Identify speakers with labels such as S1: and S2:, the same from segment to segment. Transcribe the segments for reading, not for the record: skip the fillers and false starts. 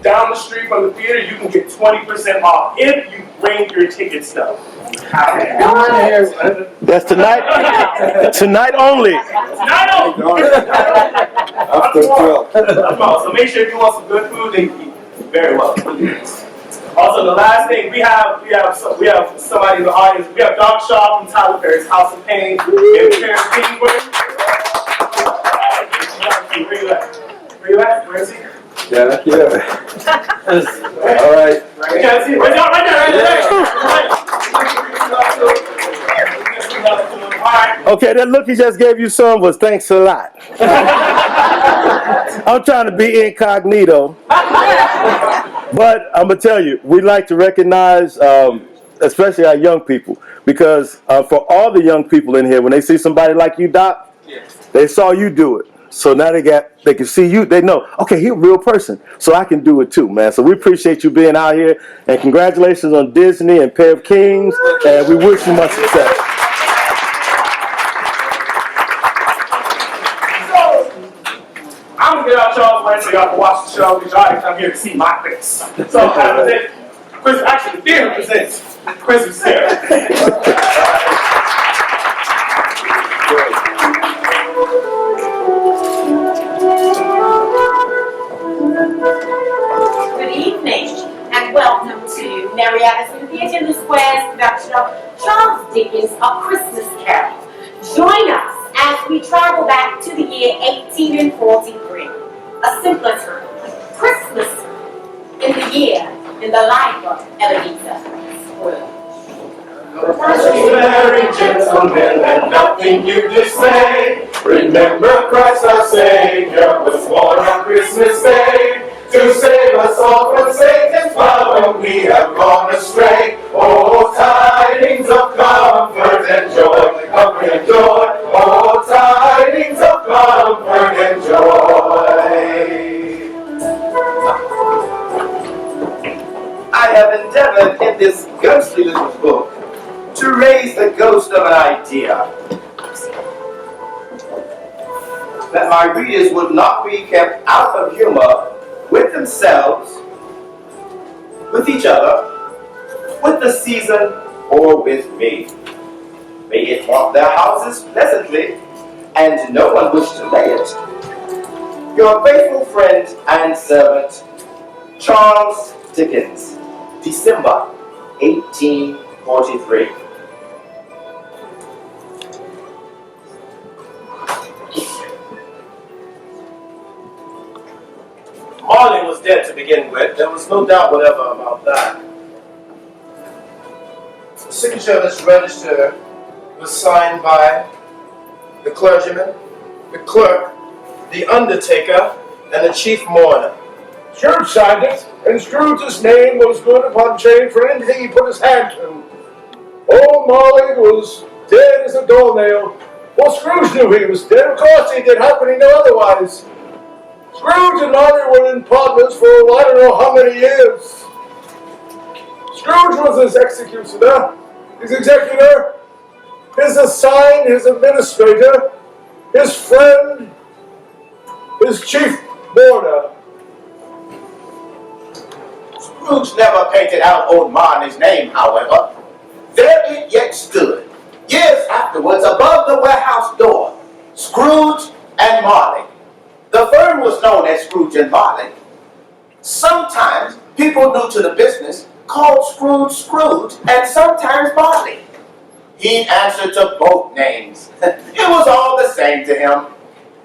S1: down the street from the theater, you can get 20% off if you bring your ticket stub.
S2: That's tonight. Tonight only.
S1: Tonight only. So make sure if you want some good food, then you eat very well. Also, the last thing we have somebody in the audience. We have Doc Shaw from Tyler Perry's House of Pain and Karen Kingsbury. Where you at? Where is he?
S2: Yeah. All right.
S1: You can't see it. Right there.
S2: Okay, that look he just gave you some was thanks a lot. I'm trying to be incognito. But I'm going to tell you, we like to recognize, especially our young people, because for all the young people in here, when they see somebody like you, Doc, they saw you do it. So now they can see you. They know, okay, he's a real person, so I can do it too, man. So we appreciate you being out here, and congratulations on Disney and Pair of Kings, and we wish you much success.
S1: I'm gonna get out y'all's way so y'all can watch the show because y'all didn't come here to see my face. So I present Chris, actually the theater presents Christmas Sarah.
S3: Good evening and welcome to Marietta's Theatre in the Square's production of Charles Dickens' A Christmas Carol. Join us as we travel back to the year 1843, a simpler time, Christmas in the year in the life of Ebenezer Scrooge.
S4: Merry gentlemen, and nothing you dismay. Remember Christ our Savior was born on Christmas Day to save us all from Satan's power when we have gone astray. Oh, tidings of comfort and joy, comfort and joy. Oh, tidings of comfort and joy. I have endeavored in this ghostly little book to raise the ghost of an idea that my readers would not be kept out of humor with themselves, with each other, with the season, or with me. May it haunt their houses pleasantly, and no one wish to lay it. Your faithful friend and servant, Charles Dickens, December 1843.
S1: Marley was dead to begin with. There was no doubt whatever about that. The signature of this register was signed by the clergyman, the clerk, the undertaker, and the chief mourner.
S5: Scrooge signed it, and Scrooge's name was good upon chain for anything he put his hand to. Old Marley was dead as a doornail. Well, Scrooge knew he was dead. Of course he did. How could he know otherwise? Scrooge and Marley were in partners for I don't know how many years. Scrooge was his executioner, his executor, his assign, his administrator, his friend, his chief mourner.
S4: Scrooge never painted out old Marley's name, however. There it yet stood, years afterwards, above the warehouse door, Scrooge and Marley. The firm was known as Scrooge and Marley. Sometimes people new to the business called Scrooge Scrooge and sometimes Marley. He answered to both names. It was all the same to him.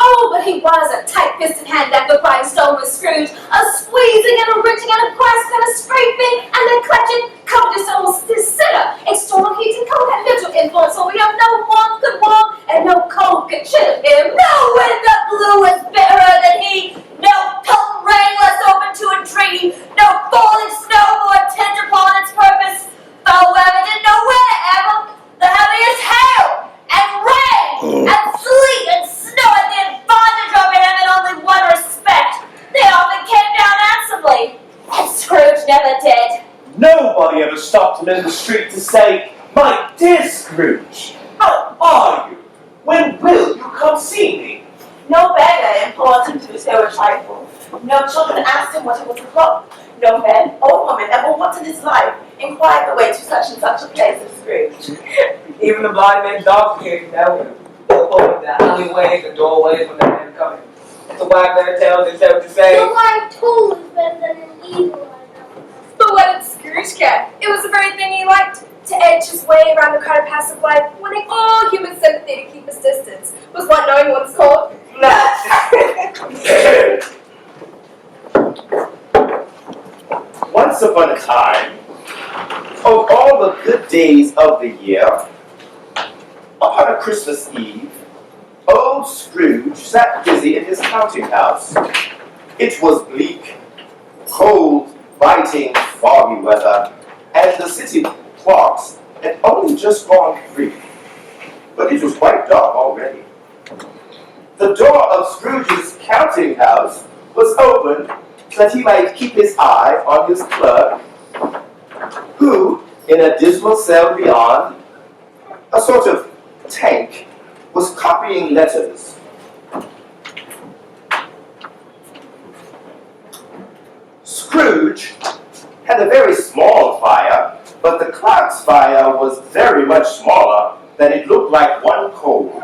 S6: Oh, but he was a tight-fisted hand that could grindstone with Scrooge, a squeezing and a wrenching and a grasping and a scraping and a clutching, covetous old sinner, external heat and cold had little influence over him. No one could walk and no cold could chill him. No wind that blew was bitterer than he. No pelting rain less open to a dream. No falling snow more intent upon its purpose. Foul weather did know wherever the heaviest hail and rain and sleet and snow at the advantage over him in only one respect. They often came down handsomely, and Scrooge never did.
S4: Nobody ever stopped him in the street to say, "My dear Scrooge, how are you? When will you come see me?"
S3: No beggar implored him to bestow a trifle. No children asked him what it was o'clock.
S7: No man or woman ever once in his life inquired the way to such and such a place as Scrooge.
S8: Even the blind man's dog can't know. Open the alleyways and doorways when the man coming. To wag their tails and show to say,
S6: The live tool is better than an eagle eye, though.
S9: But what did Scrooge care? It was the very thing he liked. To edge his way around the crowded paths of life, wanting all human sympathy to keep his distance, was what knowing what's called.
S4: Once upon a time, of all the good days of the year, upon a Christmas Eve, old Scrooge sat busy in his counting house. It was bleak, cold, biting, foggy weather, and the city clocks had only just gone 3. But it was quite dark already. The door of Scrooge's counting house was open so that he might keep his eye on his clerk, who, in a dismal cell beyond, a sort of tank, was copying letters. Scrooge had a very small fire, but the clerk's fire was very much smaller than it looked like one coal.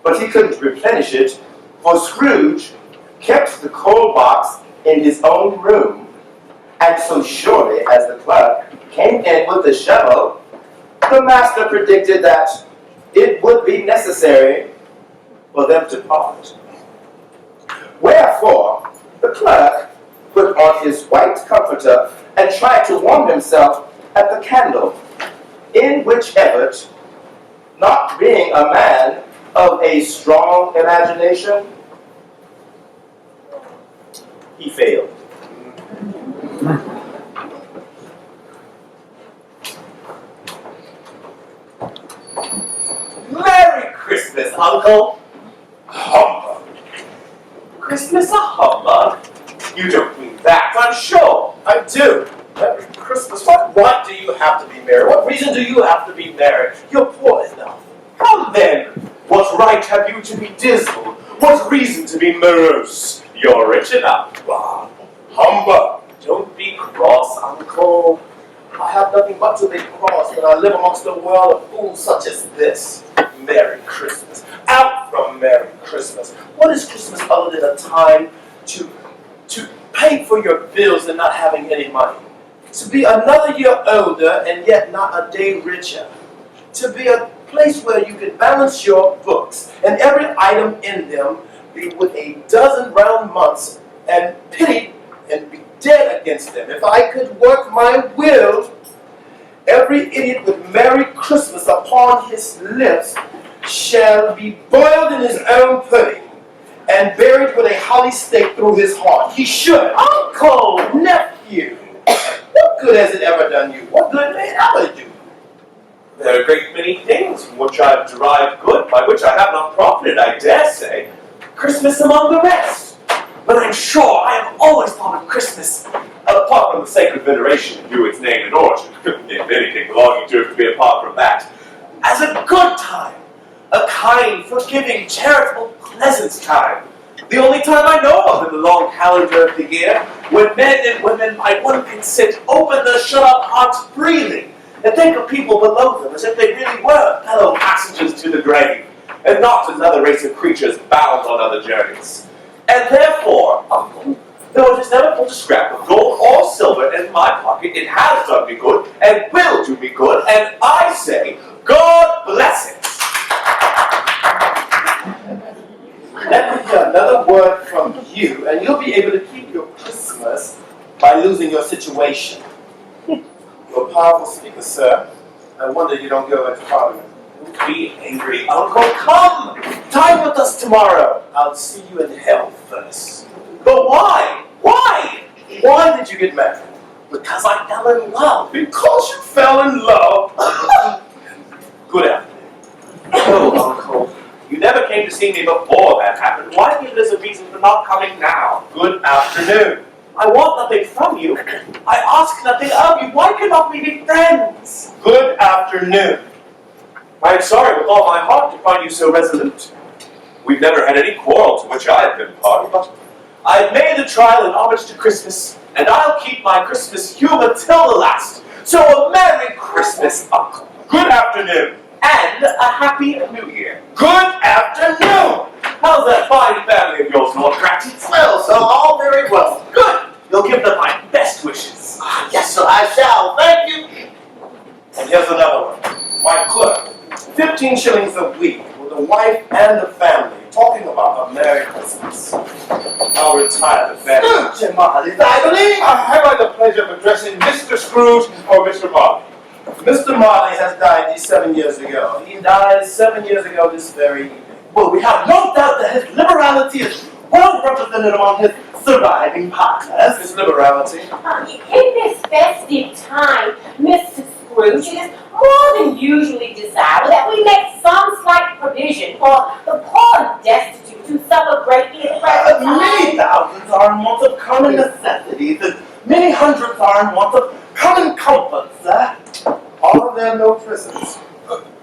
S4: But he couldn't replenish it, for Scrooge kept the coal box in his own room, and so surely as the clerk came in with the shovel, the master predicted that it would be necessary for them to part. Wherefore, the clerk put on his white comforter and tried to warm himself at the candle, in which effort, not being a man of a strong imagination, he failed.
S1: Merry Christmas, Uncle! Humbug! Christmas a humbug? You don't mean that, I'm sure.
S5: I do. Merry Christmas. What right do you have to be merry? What reason do you have to be merry? You're poor enough.
S1: Come then, what right have you to be dismal? What reason to be morose? You're rich enough.
S5: Ah, humbug.
S1: Don't be cross, Uncle.
S5: I have nothing but to be cross when I live amongst a world of fools such as this. Merry Christmas. Out from Merry Christmas. What is Christmas other than a time to pay for your bills and not having any money? To be another year older and yet not a day richer. To be a place where you can balance your books and every item in them be with a dozen round months and pity and be dead against them. If I could work my will, every idiot with Merry Christmas upon his lips shall be boiled in his own pudding and buried with a holly stake through his heart. He should. Uncle, nephew, what good has it ever done you? What good may it ever do?
S1: There are a great many things from which I have derived good, by which I have not profited, I dare say. Christmas among the rest. But I'm sure I have always thought of Christmas, apart from the sacred veneration due its name and origin, if anything belonging to it could be apart from that, as a good time, a kind, forgiving, charitable, pleasant time. The only time I know of in the long calendar of the year, when men and women by one consent open their shut-up hearts freely, and think of people below them as if they really were fellow passengers to the grave, and not another race of creatures bound on other journeys. And therefore, Uncle, though it has never put a scrap of gold or silver in my pocket, it has done me good, and will do me good, and I say, God bless it!
S5: Let me hear another word from you, and you'll be able to keep your Christmas by losing your situation. You're a powerful speaker, sir. I wonder you don't go into Parliament.
S1: Don't be angry, Uncle. Come! Dine with us tomorrow.
S5: I'll see you in hell first.
S1: But why? Why?
S5: Why did you get married?
S1: Because I fell in love.
S5: Because you fell in love. Good afternoon.
S1: Oh, Uncle. You never came to see me before that happened. Why give it as a reason for not coming now?
S5: Good afternoon.
S1: I want nothing from you. I ask nothing of you. Why cannot we be friends?
S5: Good afternoon.
S1: I am sorry with all my heart to find you so resolute. We've never had any quarrel to which I have been party, but I've made the trial in homage to Christmas, and I'll keep my Christmas humor till the last. So a Merry Christmas, Uncle. Good afternoon. And a Happy New Year. Good afternoon. How's that fine family of yours, Lord Cratchit?
S4: Well, sir, all very well.
S1: Good. You'll give them my best wishes.
S4: Yes, sir, I shall. Thank you.
S1: And here's another one. My clerk, 15 shillings a week with the wife and the family, talking about a Merry Christmas. I'll retire the family.
S4: Scrooge and Marley, I believe.
S5: Have I the pleasure of addressing Mr. Scrooge or Mr. Marley?
S1: Mr. Marley has died these 7 years ago. He died 7 years ago this very evening. Well, we have no doubt that his liberality is well represented among his surviving partners. His liberality?
S3: In this festive time, Mr. Scrooge, it is more than usually desirable that we make some slight provision for the poor and destitute who suffer greatly in the present time.
S1: Many thousands are in want of common necessities, and many hundreds are in want of common comforts, sir. Are there no prisons?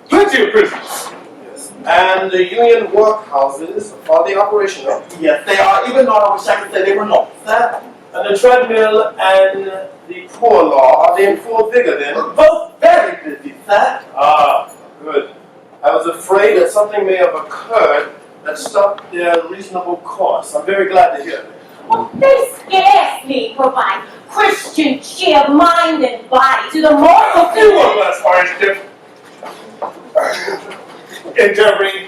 S5: Plenty of prisons.
S1: Yes. And the union workhouses, are they operational? Yes, they are, even though I wish I could say they were not, sir. And the treadmill and the poor law, are they in full vigor then? Both very busy, sir. Ah, good. I was afraid that something may have occurred that stopped their reasonable course. I'm very glad to hear that.
S3: Well, they scarcely provide Christian cheer of mind and body to the moral
S5: You of us are endeavoring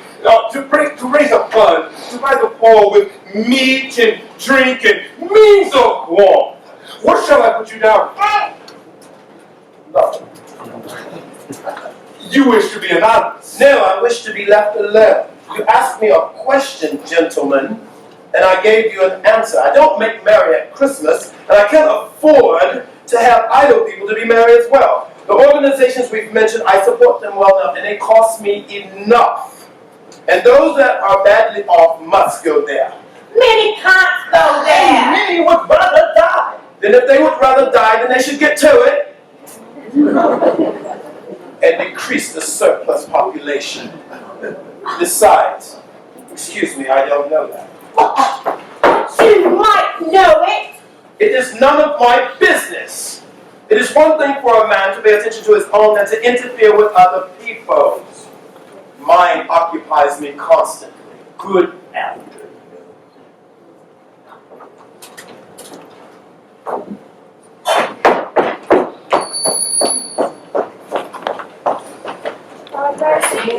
S5: to raise a fund to buy the poor with meat and drink and means of warmth. What shall I put you down?
S1: Nothing.
S5: You wish to be anonymous.
S1: No, I wish to be left alone. You asked me a question, gentlemen, and I gave you an answer. I don't make merry at Christmas, and I can't afford to have idle people to be merry as well. The organizations we've mentioned, I support them well enough, and they cost me enough. And those that are badly off must go there.
S3: Many can't go there.
S1: Many would rather die. Then if they would rather die, then they should get to it. And decrease the surplus population. Besides, excuse me, I don't know that.
S3: You might know it.
S1: It is none of my business. It is one thing for a man to pay attention to his own than to interfere with other people's. Mine occupies me constantly. Good afternoon.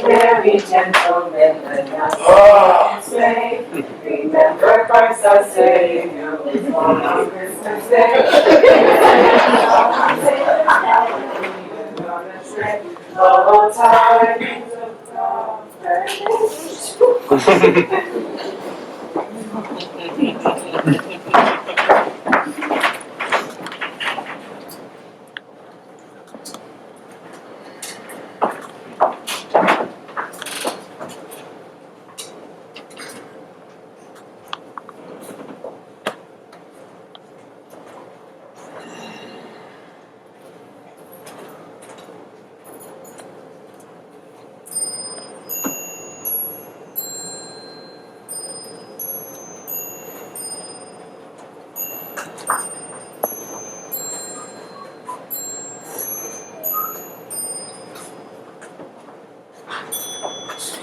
S8: Merry gentlemen, and not say, remember Christ our Savior was born on Christmas Day. Oh, tidings of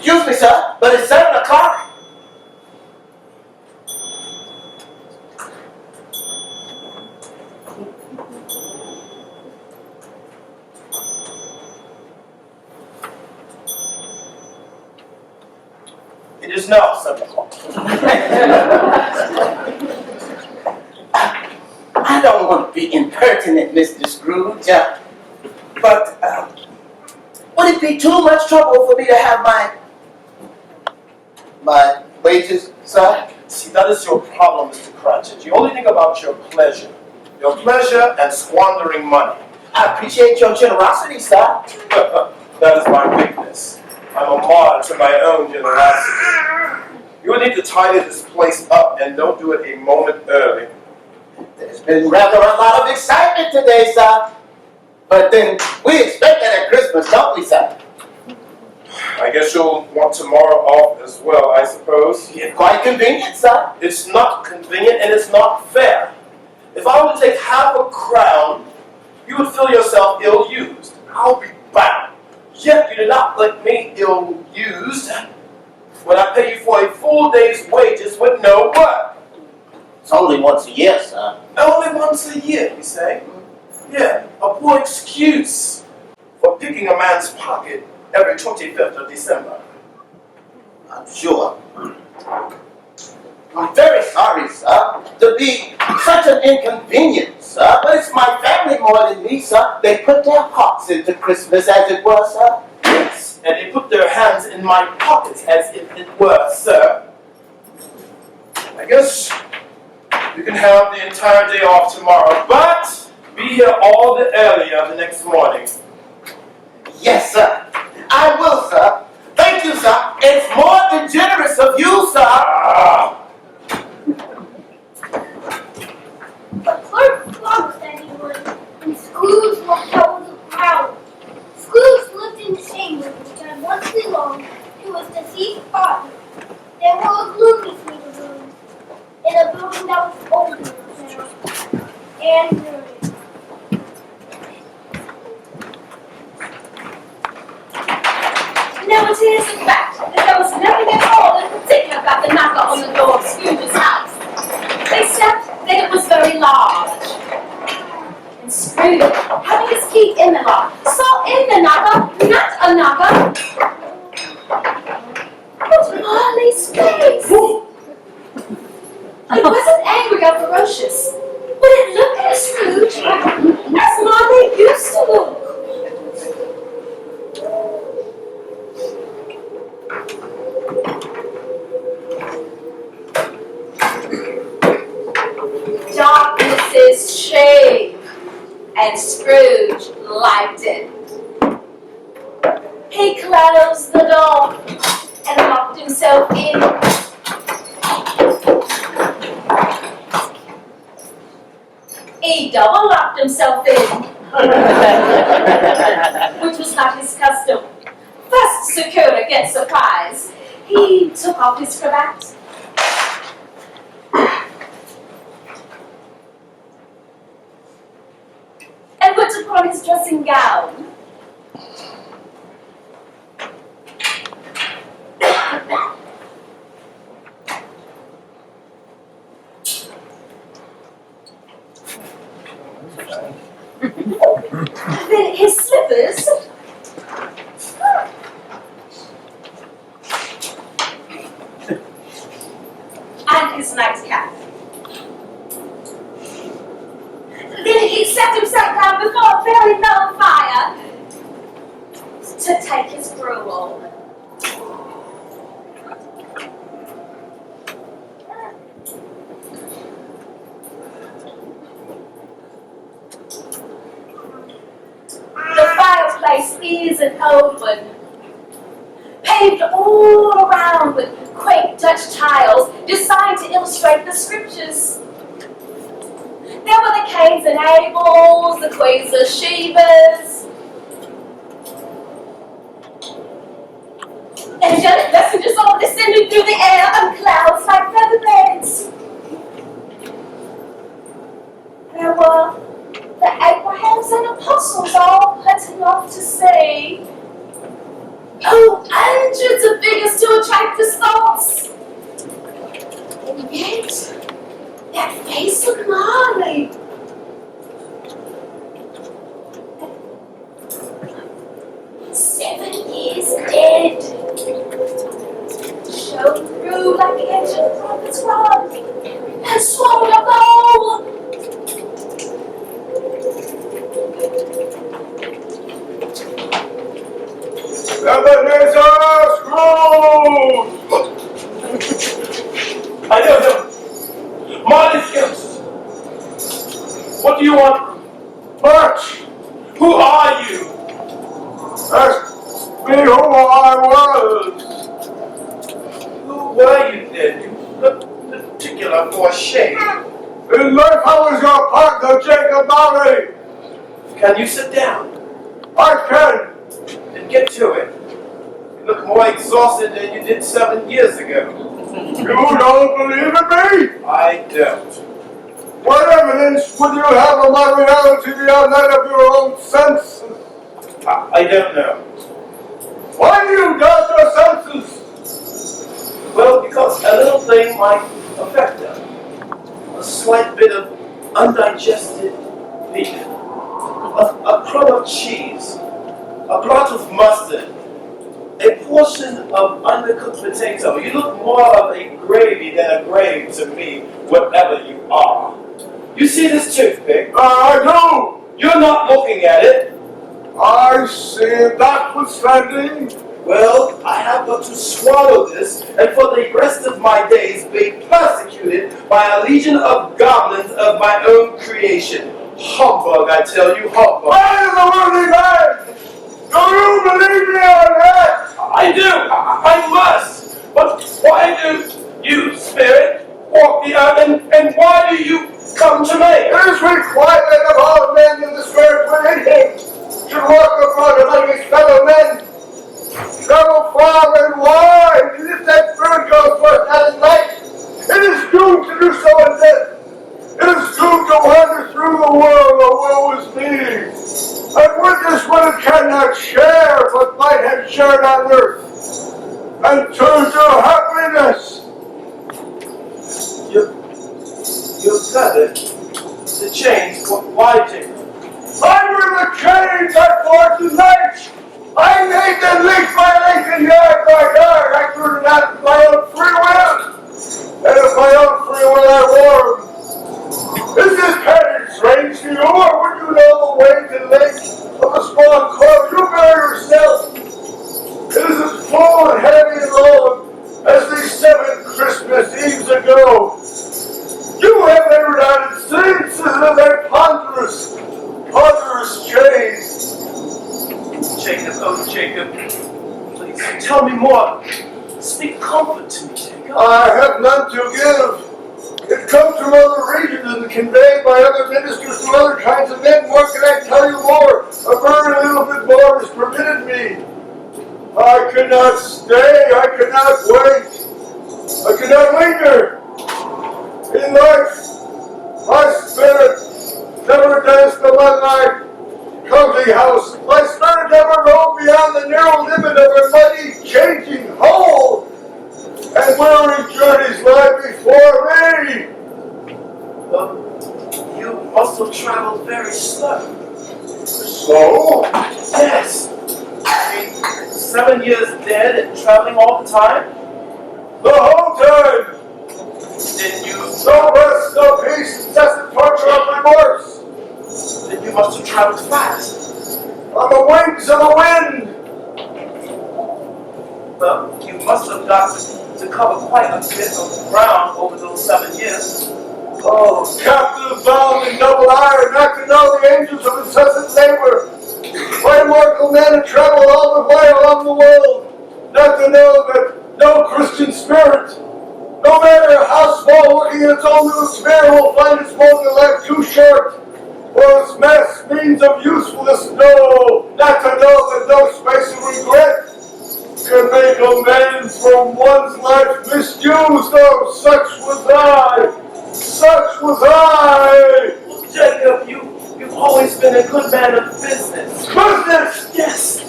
S4: Excuse me, sir, but it's 7 o'clock.
S1: It is now 7 o'clock.
S4: I don't want to be impertinent, Mr. Scrooge, but would it be too much trouble for me to have my wages, sir?
S1: See, that is your problem, Mr. Cratchit. You only think about your pleasure. Your pleasure and squandering money.
S4: I appreciate your generosity, sir.
S1: That is my weakness. I'm a martyr to my own generosity. You would need to tidy this place up and don't do it a moment early.
S4: There's been rather a lot of excitement today, sir. But then we expect that at Christmas, don't we, sir?
S1: I I guess you'll want tomorrow off as well, I suppose.
S4: Yeah, quite convenient, sir.
S1: It's not convenient and it's not fair. If I were to take half a crown, you would feel yourself ill-used. I'll be bound. Yet you did not let me ill-used when I pay you for a full day's wages with no work.
S4: It's only once a year, sir.
S1: Only once a year, you say? Yeah, a poor excuse for picking a man's pocket every 25th of December.
S4: I'm sure. I'm very sorry, sir, to be such an inconvenience, sir, but it's my family more than me, sir. They put their hearts into Christmas, as it were, sir.
S1: Yes, and they put their hands in my pockets as if it were, sir. I guess you can have the entire day off tomorrow, but be here all the earlier the next morning.
S4: Yes, sir. I will, sir. Thank you, sir. It's more than generous of you, sir.
S6: But clerk promised anyone, and Scrooge walked out with a crowd. Scrooge lived in chambers which had once belonged to his deceased father. There were gloomy sleeping rooms in a building that was older now and dirty.
S3: Now it is a fact that there was nothing at all in particular about the knocker on the door of Scrooge's house, except that it was very large. And Scrooge, having his key in the lock, saw in the knocker not a knocker, but Marley's face. It wasn't angry or ferocious, but it looked at Scrooge as Marley used to look. Darkness is shame, and Scrooge liked it. He closed the door and locked himself in. He double locked himself in, which was not his custom. First secured against surprise, he took off his cravat. And put upon his dressing gown. Then his slippers. And his nightcap. Then he sat himself down before a very low fire to take his gruel. The fireplace is an old one, paved all around with quaint Dutch tiles designed to illustrate the scriptures. There were the Cains and Abels, the Queens of Shebas, angelic messengers all descending through the air on clouds like feather beds. There were the Abrahams and apostles all putting off to sea. Oh, hundreds of figures to attract his thoughts. And yet, that face of Marley. 7 years dead. Showed through like the ancient prophet's rod and swallowed a bowl.
S5: Ebenezer Scrooge!
S1: I know him. Marley's ghost. What do you want?
S5: Much!
S1: Who are you?
S5: Ask me who I was!
S1: Who were you then? You look particular for a shame.
S5: In life I was your partner, Jacob Marley!
S1: Can you sit down
S5: I can!
S1: and get to it?
S4: You look more exhausted than you did 7 years ago.
S5: You don't believe in me?
S4: I don't.
S5: What evidence would you have of my reality beyond that of your own senses?
S4: I don't know.
S5: Why do you doubt your senses?
S4: Well, because a little thing might affect them. A slight bit of undigested beef, a crumb of cheese, a blot of mustard, a portion of undercooked potato. You look more of a gravy than a grave to me, whatever you are. You see this toothpick?
S5: I do.
S4: You're not looking at it.
S5: I see it notwithstanding.
S4: Well, I have but to swallow this, and for the rest of my days be persecuted by a legion of goblins of my own creation. Humbug, I tell you, humbug.
S5: I am the worthy man. Do you believe me or not?
S4: I do. I must. But why do you, spirit, walk the earth, and why do you come to me?
S5: It is required of all men in the spirit within him should walk abroad among his fellow men. Travel far and wide, and if that bird goes forth not in life, it is doomed to do so in death. It is doomed to wander through the world, oh woe is me, and witness what it cannot share, but might have shared on earth, and turn to happiness.
S4: You've got it. The chains. Why, Jacob?
S5: Under the chains I forged tonight. I made them link by link and yard by yard. I drew it out of my own free will. And of my own free will I wore them. Is this pattern strange to you, or would you know the weight and length of a small cord you bear yourself? It is as full and heavy and long as these 7 Christmas Eves ago. You have never done it since, of that ponderous chains.
S4: Jacob, oh Jacob, please tell me more. Speak comfort to me, Jacob.
S5: I have none to give. It comes from other regions and conveyed by other ministers to other kinds of men. What can I tell you more? A very little bit more is permitted me. I cannot stay. I cannot wait. I cannot linger. In life, my spirit never danced among my counting house. My spirit never roved beyond the narrow limit of a mighty changing whole. And weary journeys lie before me.
S4: Well, you must have traveled very slow.
S5: So?
S4: Yes. I mean, 7 years dead and traveling all the time?
S5: The whole time.
S4: Then you
S5: No rest, no peace, incessant torture of remorse.
S4: Then you must have traveled fast.
S5: On the wings of the wind.
S4: Well, you must have got to cover quite a bit of ground over those 7 years.
S5: Oh, captive bound in double iron, not to know the angels of incessant labor. My mortal men have traveled all the way along the world, not to know that no Christian spirit, no matter how small looking its own little sphere, will find its mode in life too short, or its mass means of usefulness. No, not to know that no space of regret can make amends for one's life misused. Oh, such was I. Such was I!
S4: Well, Jacob, you've always been a good man of business.
S5: Business!
S4: Yes.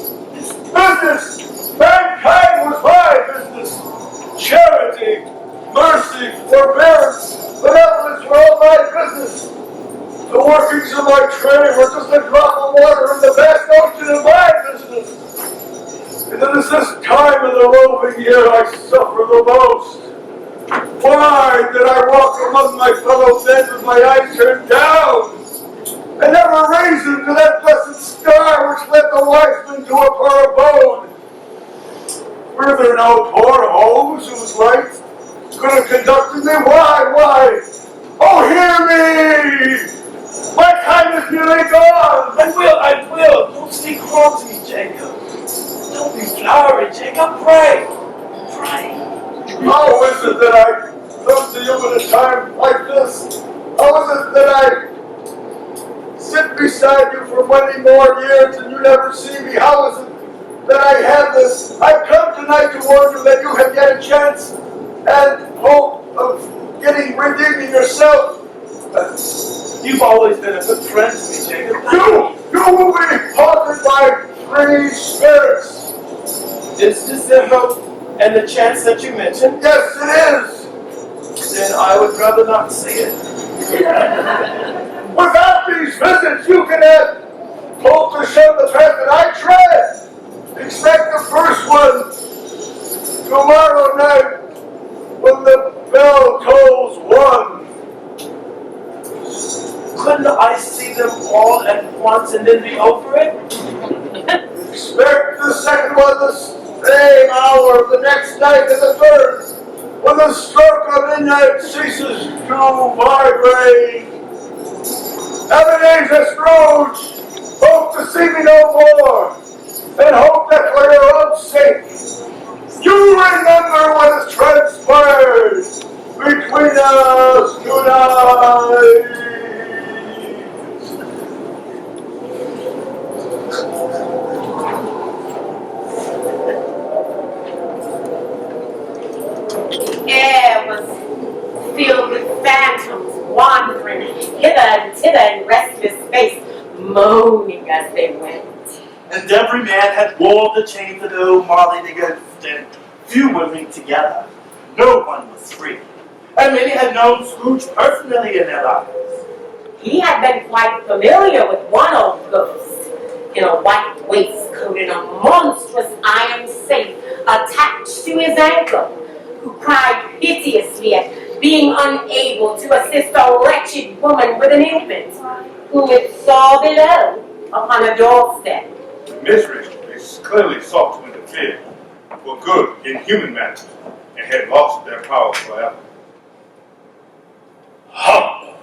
S5: Business! Mankind was my business. Charity, mercy, forbearance, benevolence were all my business. The workings of my trade were just a drop of water in the vast ocean of my business. And it is this time of the roving year I suffer the most. Why did I walk among my fellow men with my eyes turned down, and never raise them to that blessed star which led the wise men to a poor abode? Were there no poor homes whose light could have conducted me? Why? Oh, hear me! My time is nearly gone!
S4: I will. Don't speak wrong to me, Jacob. Don't be flowery, Jacob. Pray.
S5: How is it that I come to you at a time like this? How is it that I sit beside you for many more years and you never see me? How is it that I have this. I've come tonight to warn you that you have yet a chance and hope of redeeming yourself.
S1: You've always been a good friend to me, Jacob.
S5: You will be haunted by three spirits.
S1: Is this the hope and the chance that you mentioned?
S5: Yes, it is.
S1: Then I would rather not see it.
S5: Without these visits, you can have hope to show the path that I tread. Expect the first one tomorrow night when the bell tolls 1.
S1: Couldn't I see them all at once and then be over it?
S5: Expect the second one the same hour of the next night and the third when the stroke of midnight ceases to vibrate. Ebenezer Scrooge, hope to see me no more, and hope that for your own sake, you remember what has transpired between us tonight.
S3: The air was filled with phantoms wandering hither and thither in restless space, moaning as they went.
S10: And every man had wore the chain that old Marley against, and few were linked together. No one was free. And many had known Scrooge personally in their lives.
S3: He had been quite familiar with one old ghost in a white waistcoat and a monstrous iron safe attached to his ankle, who cried piteously at being unable to assist a wretched woman with an infant, whom it saw below upon a doorstep.
S11: Misery, they clearly sought to interfere for good in human matters and had lost their power forever.
S10: Humbug!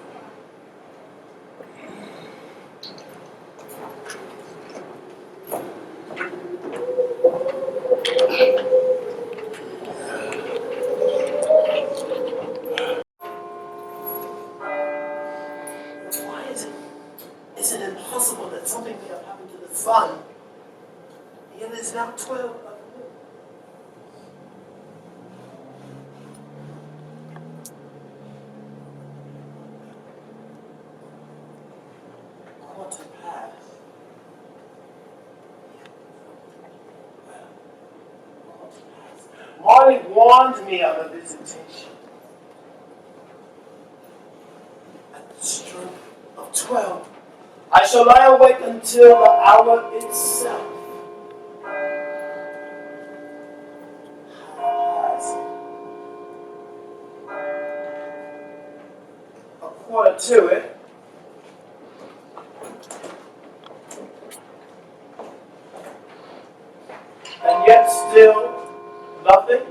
S1: Why is it impossible that something may have happened to the sun? It is now 12 o'clock. Quarter past. Quarter past. Marley warned me of a visitation. At the stroke of 12, I shall lie awake until the hour itself. A quarter to it. And yet still nothing.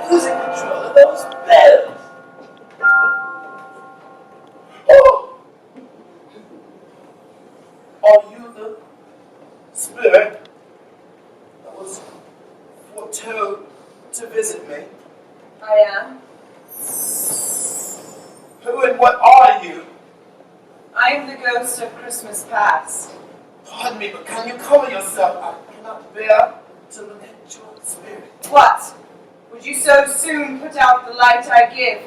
S1: Who's in control of those bells? Oh! Are you the spirit that was foretold to visit me?
S9: I am.
S1: Who and what are you?
S9: I am the ghost of Christmas past.
S1: Pardon me, but can you cover yourself? I cannot bear to look at your spirit.
S9: What? Would you so soon put out the light I give?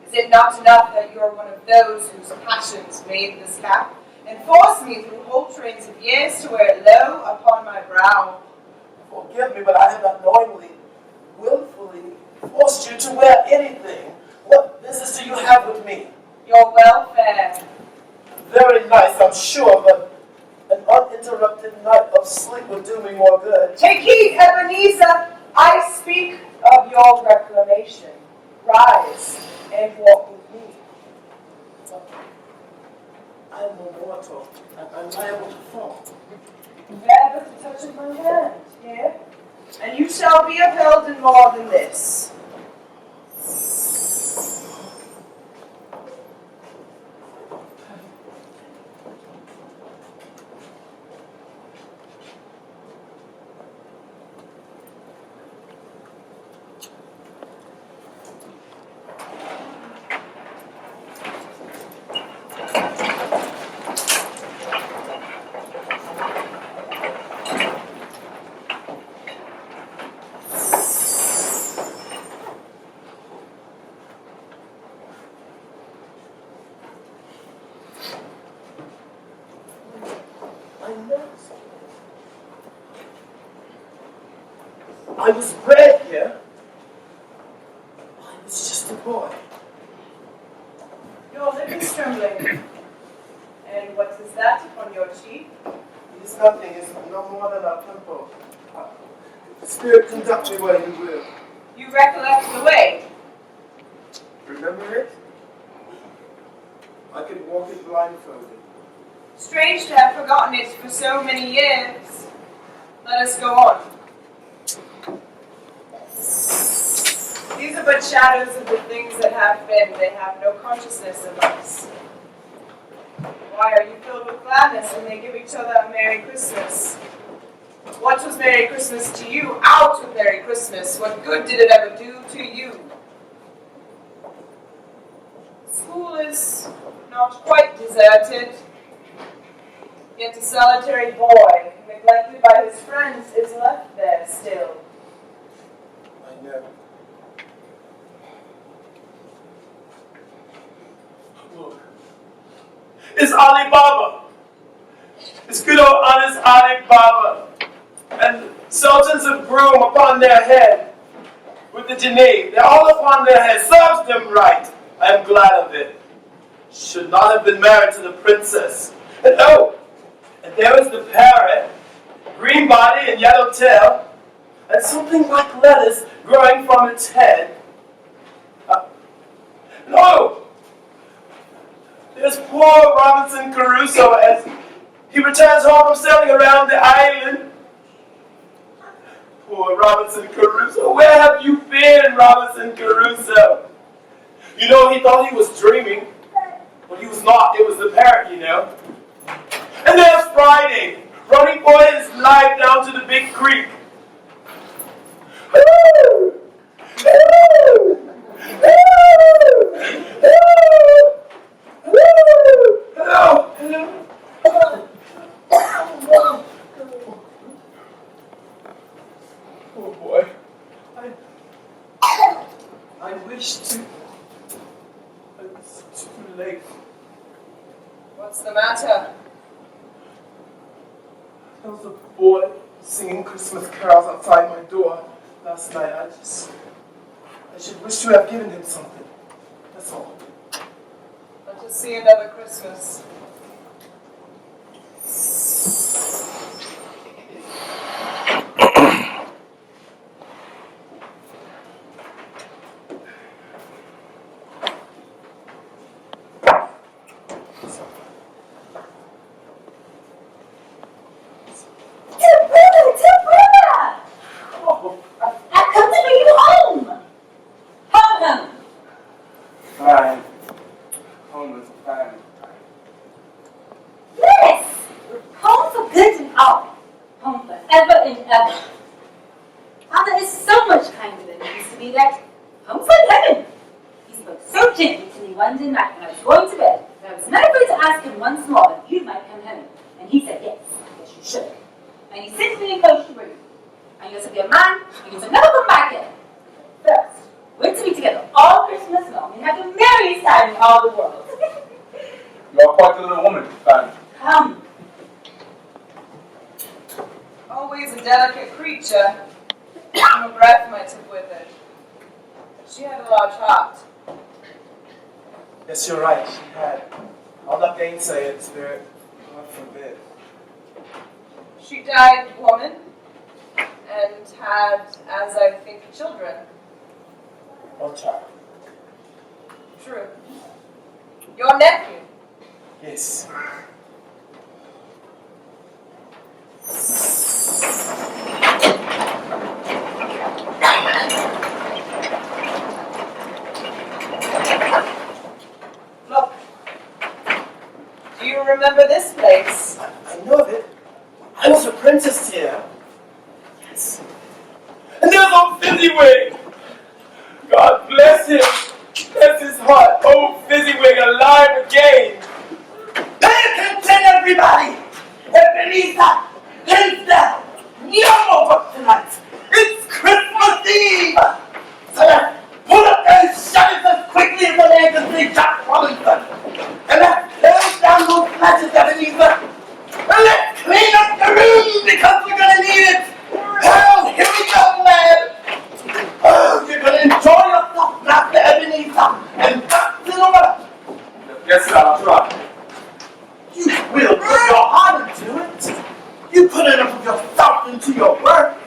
S9: Is it not enough that you are one of those whose passions made this cap, and forced me through whole trains of years to wear it low upon my brow?
S1: Forgive me, but I have not knowingly, willfully forced you to wear anything. What business do you have with me?
S9: Your welfare.
S1: Very nice, I'm sure, but an uninterrupted night of sleep would do me more good.
S9: Take heed, Ebenezer! I speak of your reclamation. Rise and walk with me.
S1: I am a mortal, and I'm liable to fall.
S9: Bear but the touch of my hand, here, and you shall be upheld in more than this.
S1: I was bred here. I was just a boy.
S9: Your lip is trembling. And what is that upon your cheek?
S1: It is nothing. It's no more than a pimple. Spirit, conduct me where you will.
S9: You recollect the way.
S1: Remember it? I could walk it blindfolded.
S9: Strange to have forgotten it for so many years. Let us go on. These are but shadows of the things that have been. They have no consciousness of us. Why are you filled with gladness when they give each other a Merry Christmas? What was Merry Christmas to you? Out with Merry Christmas. What good did it ever do to you? School is not quite deserted. Yet a solitary boy, neglected by his friends, is left there still.
S1: I know. Look. It's Ali Baba. It's good old honest Ali Baba. And sultans of broom upon their head with the Jinnah. They're all upon their head. Serves them right. I am glad of it. Should not have been married to the princess. And oh, and there is the parrot, green body and yellow tail, and something like lettuce growing from its head. No! There's poor Robinson Crusoe as he returns home from sailing around the island. Poor Robinson Crusoe. Where have you been, Robinson Crusoe? You know, he thought he was dreaming, but he was not. It was the parrot, you know. And there's Friday, running for his life down to the big creek. Woo! Woo! Woo! Woo! Hello! Hello! Oh boy. I wish to... It's too late.
S9: What's the matter?
S1: There was a boy singing Christmas carols outside my door last night. I should wish to have given him something. That's all.
S9: Let us see another Christmas.
S1: Fine. Home is fine.
S6: Yes! Home for good and all. Home forever and ever. Father is so much kinder than he used to be that home's like heaven. He spoke so gently to me one day night when I was going to bed that I was not afraid to ask him once more if you might come home. And he said, yes, you should. And he sent me in coach to bring. And you're to be a man, and you're to never come back here. First, we're to be together all Christmas long and have the merriest time in all the world.
S5: You're quite a little woman, Fan.
S6: Come.
S9: Always a delicate creature. No breath might have withered. She had a large heart.
S1: Yes, you're right. She had. I'll not gainsay it, Spirit. God forbid.
S9: She died woman, and had, as I think, children.
S10: Oh, child.
S9: True. Your nephew.
S10: Yes.
S9: Look. Do you remember this place?
S10: I know of it. I was apprenticed here. Yes. And there's old Fizzywig. God bless him. Bless his heart. Old Fizzywig alive again. Pay attention, everybody. Ebenezer, Linda, no more work tonight. It's Christmas Eve. So let's pull up those shutters as quickly as the man can see Jack Robinson. And let's close down those flashes, Ebenezer. And let's clean up the room because we're going to need it. Oh, here we go, lad. Oh, you're going to enjoy yourself, Master Ebenezer. And that's in order. Yes, sir, I'll try. You will put your heart into it. You put enough of yourself into your work.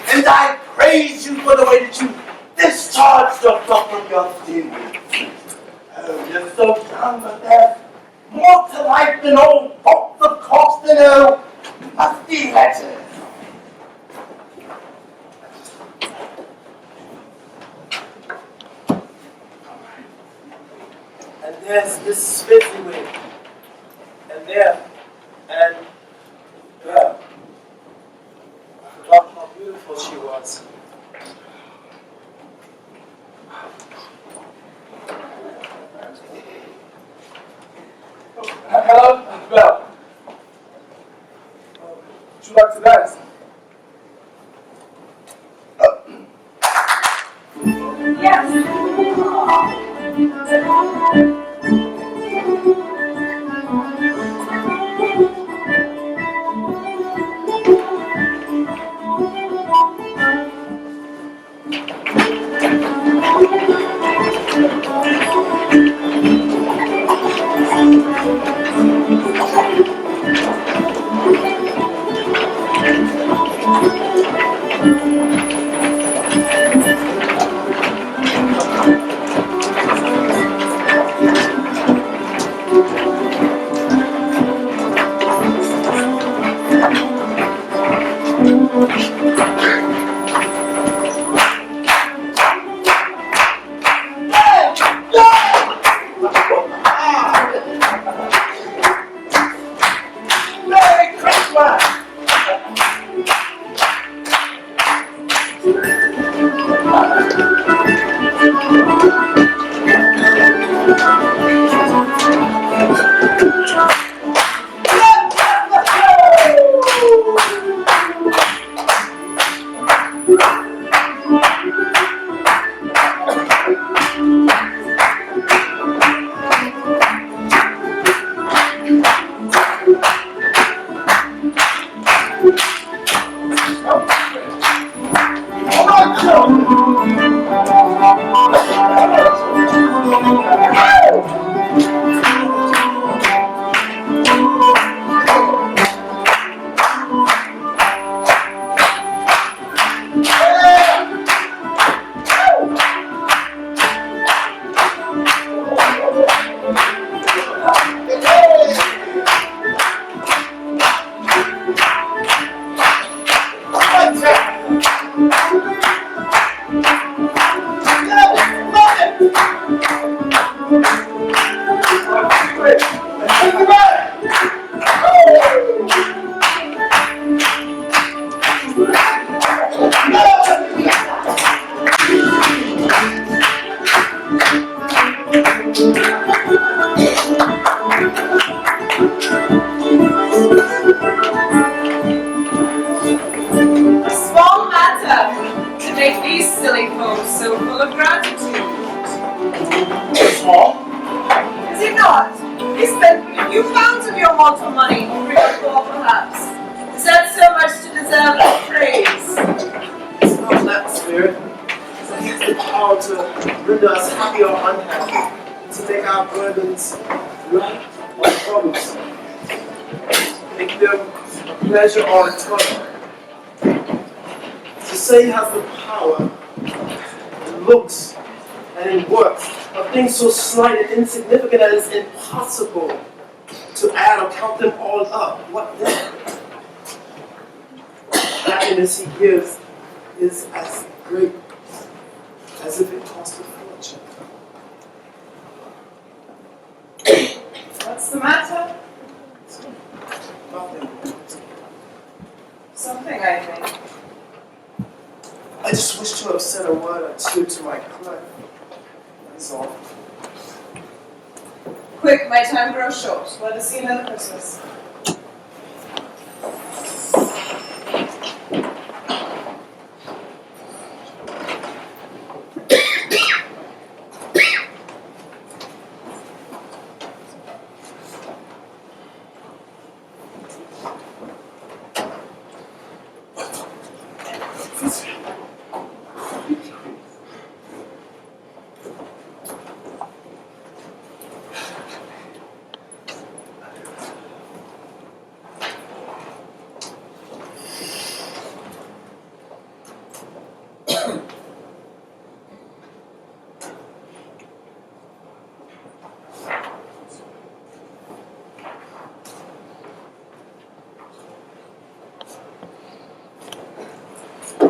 S10: And I praise you for the way that you discharged yourself from your duties. Oh, you're so young, but there's more to life than old folks, of course, than old musty legends. And there's this Fizzywig. And there, and there. I forgot how beautiful she was. Hello? Well, would you like to dance? Merry Christmas!
S9: Small matter to make these silly folks so full of gratitude.
S10: Small?
S9: Is it not? You spent a few pounds of your mortal money, 3 or 4 perhaps. Is that so much to deserve praise?
S10: It's not that, Spirit. But he has the power to render us happy or unhappy, to make our burdens light or troubles, make them a pleasure or a toil. To say he has the power, in looks, and in works, of things so slight and insignificant that it's impossible to add or count them all up. What then? The happiness he gives is as great as if it cost a fortune.
S9: What's the matter?
S10: Nothing.
S9: Something, I think.
S10: I just wish to have said a word or two to my clerk. That's all.
S9: Quick, my time grows short. Let us see another Christmas.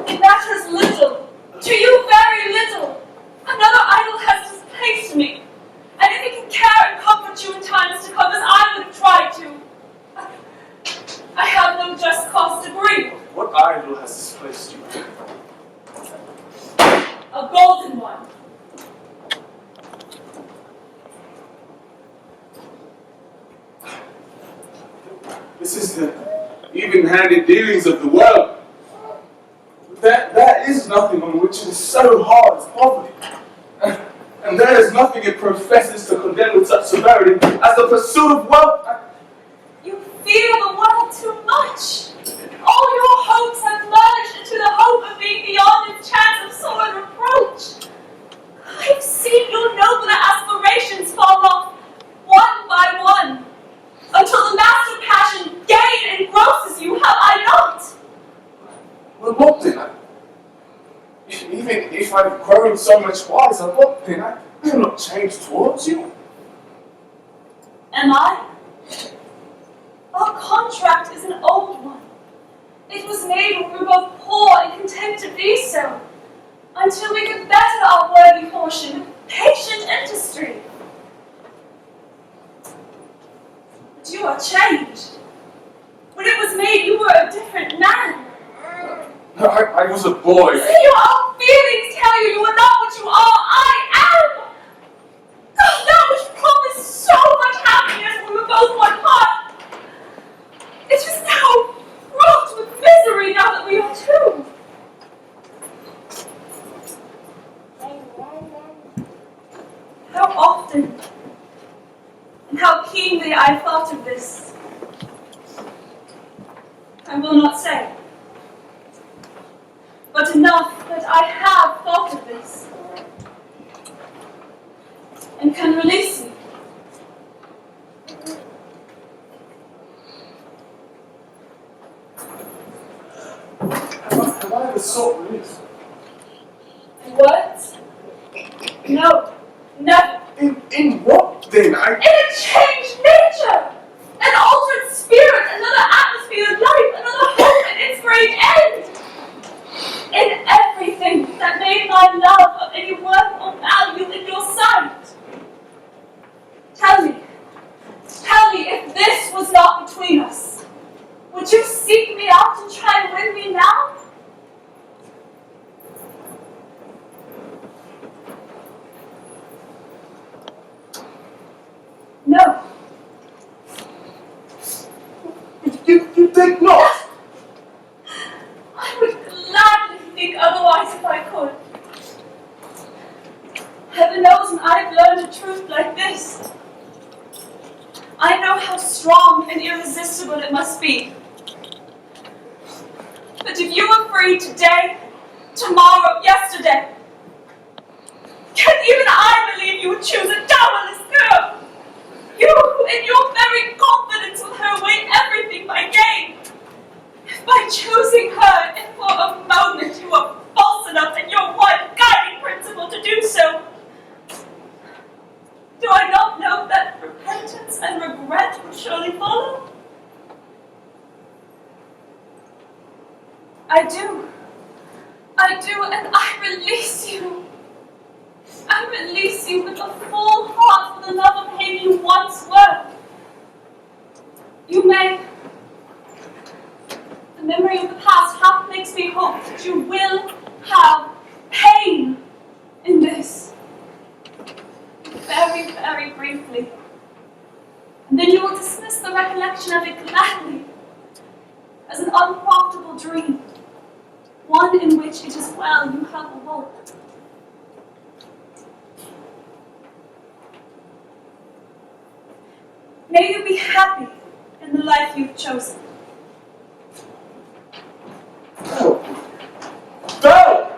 S6: It matters little, to you very little. Another idol has displaced me, and if it can care and comfort you in times to come as I would have tried to, I have no just cause to grieve.
S10: What idol has displaced you?
S6: A golden one.
S10: This is the even-handed dealings of the world. There is nothing on which it is so hard as poverty. And there is nothing it professes to condemn with such severity as the pursuit of wealth.
S6: You fear the world too much. All your hopes have merged into the hope of being beyond its chance of sore and reproach. I've seen your nobler aspirations fall off, one by one, until the master passion gain engrosses you, have I not?
S10: Well, what then? Even if I've grown so much wiser, what then? I have not changed towards you.
S6: Am I? Our contract is an old one. It was made when we were both poor and content to be so, until we could better our worthy portion with patient industry. But you are changed. When it was made, you were a different man.
S10: I was a boy.
S6: Your own feelings tell you you are not what you are. I am. God, that which promised so much happiness when we were both one heart. It is now fraught with misery now that we are two. How often and how keenly I thought of this, I will not say. But enough that I have thought of this and can release you.
S10: Have I ever sought release?
S6: What? No, never.
S10: In what then?
S6: In a changed nature, an altered spirit, another atmosphere of life, another hope and its great end. In everything that made my love of any worth or value in your sight. Tell me if this was not between us, would you seek me out and try and win me now? No.
S10: You think not?
S6: I would gladly think otherwise if I could. Heaven knows when I've learned a truth like this, I know how strong and irresistible it must be. But if you were free today, tomorrow, yesterday, can even I believe you would choose a dowerless girl? You who in your very confidence with her weigh everything by gain. If by choosing her, if for a moment you are embrace you with a full heart for the love of him you once were. You may. The memory of the past half makes me hope that you will have pain in this. Very, very briefly. And then you will dismiss the recollection of it gladly as an unprofitable dream, one in which it is well you have awoke. May you be happy in the life you've chosen.
S10: Go!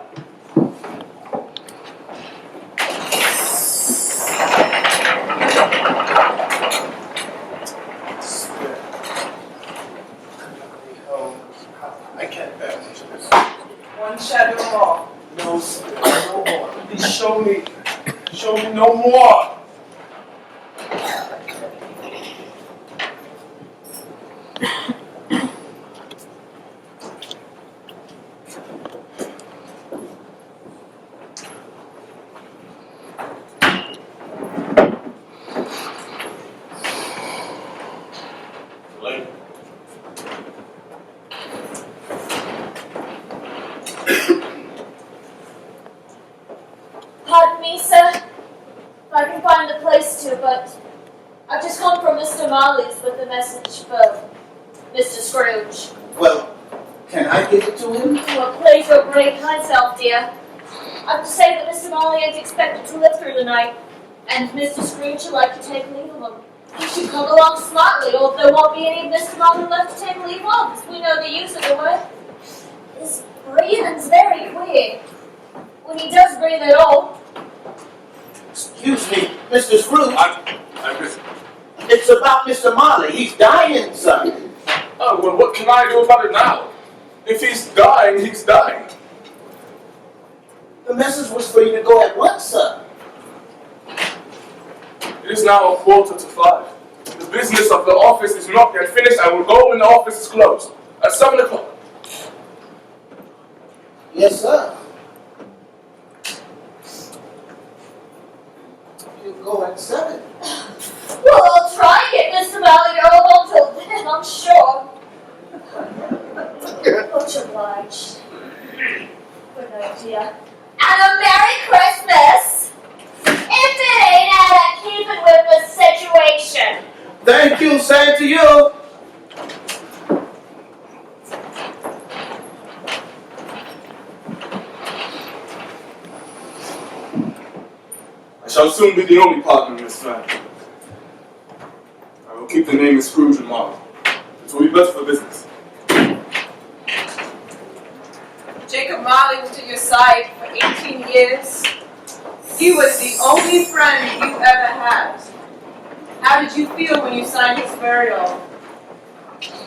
S5: I can't bear much of this.
S9: One shadow more.
S5: No, sir, no more. Please show me no more.
S6: Pardon me, sir, if I can find a place to, but I've just come from Mr. Marley's with a message for Mr. Scrooge.
S4: Well, can I give it to him?
S6: Well, please, your great kind self, dear. I'm to say that Mr. Marley ain't expected to live through the night, and Mr. Scrooge would like to take leave of him. He should come along smartly, or there won't be any of Mr. Marley left to take leave of, as we know the use of the word. His breathing's very queer, when he does breathe at all.
S4: Excuse me, Mr. Scrooge.
S5: I'm busy.
S4: It's about Mr. Marley. He's dying, son.
S5: Oh, well, what can I do about it now? If he's dying, he's dying.
S4: The message was for you to go at once, sir.
S5: It is now 4:45. The business of the office is not yet finished. I will go when the office is closed. At 7 o'clock.
S4: Yes, sir. You go at 7.
S6: Well, I'll try and get Mr. Marley to hold on till then, I'm sure. Much obliged. Good night, dear. And a Merry Christmas! If it ain't out of keeping with the situation.
S4: Thank you, same to you.
S5: I shall soon be the only partner in this family. I will keep the name of Scrooge and Marley. It will be better for business.
S9: Jacob Marley was at your side for 18 years. He was the only friend you ever had. How did you feel when you signed his burial?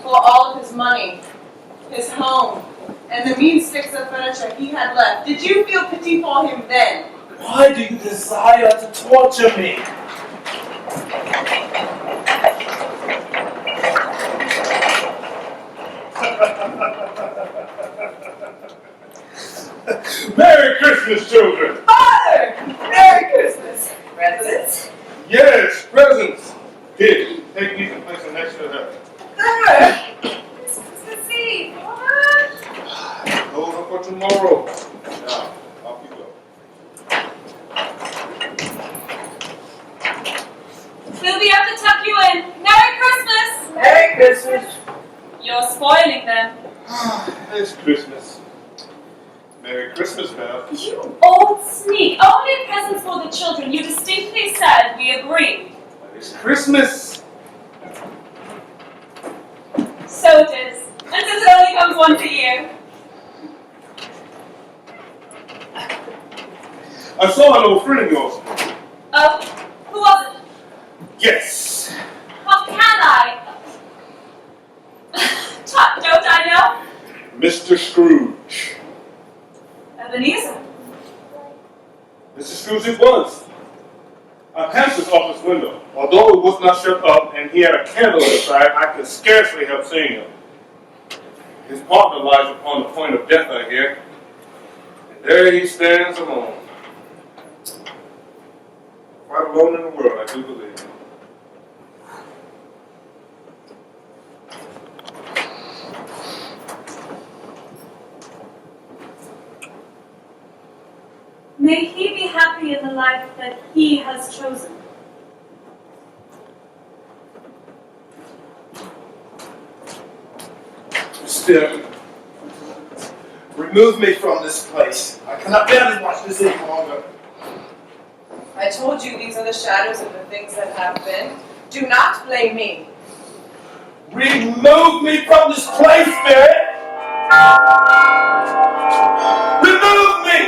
S9: For all of his money, his home, and the mean sticks of furniture he had left. Did you feel pity for him then?
S10: Why do you desire to torture me?
S11: Merry Christmas, children.
S9: Father! Merry Christmas! Presents?
S11: Yes, presents. Here, take these and place them next to her.
S9: It's Christmas Eve, Father!
S11: Those are for tomorrow. Now, off you go.
S6: We'll be up to tuck you in. Merry Christmas!
S9: Merry Christmas!
S6: You're spoiling them.
S11: It's Christmas. Merry Christmas, Val.
S6: You old sneak. Only presents for the children. You distinctly said we agreed.
S11: It's Christmas.
S6: So it is. And since it only comes once a year.
S11: I saw an old friend of yours.
S6: Oh, who was it?
S11: Yes.
S6: How can I? Don't I know?
S11: Mr. Scrooge.
S6: Ebenezer.
S11: Mr. Scrooge it was. I passed his office window. Although it was not shut up and he had a candle inside, I could scarcely help seeing him. His partner lies upon the point of death, I hear. And there he stands alone. alone in the world, I do believe.
S12: May he be happy in the life that he has chosen.
S10: Still, remove me from this place. I cannot bear to watch this any longer.
S9: I told you these are the shadows of the things that have been. Do not blame me.
S10: Remove me from this place, Spirit! Remove me!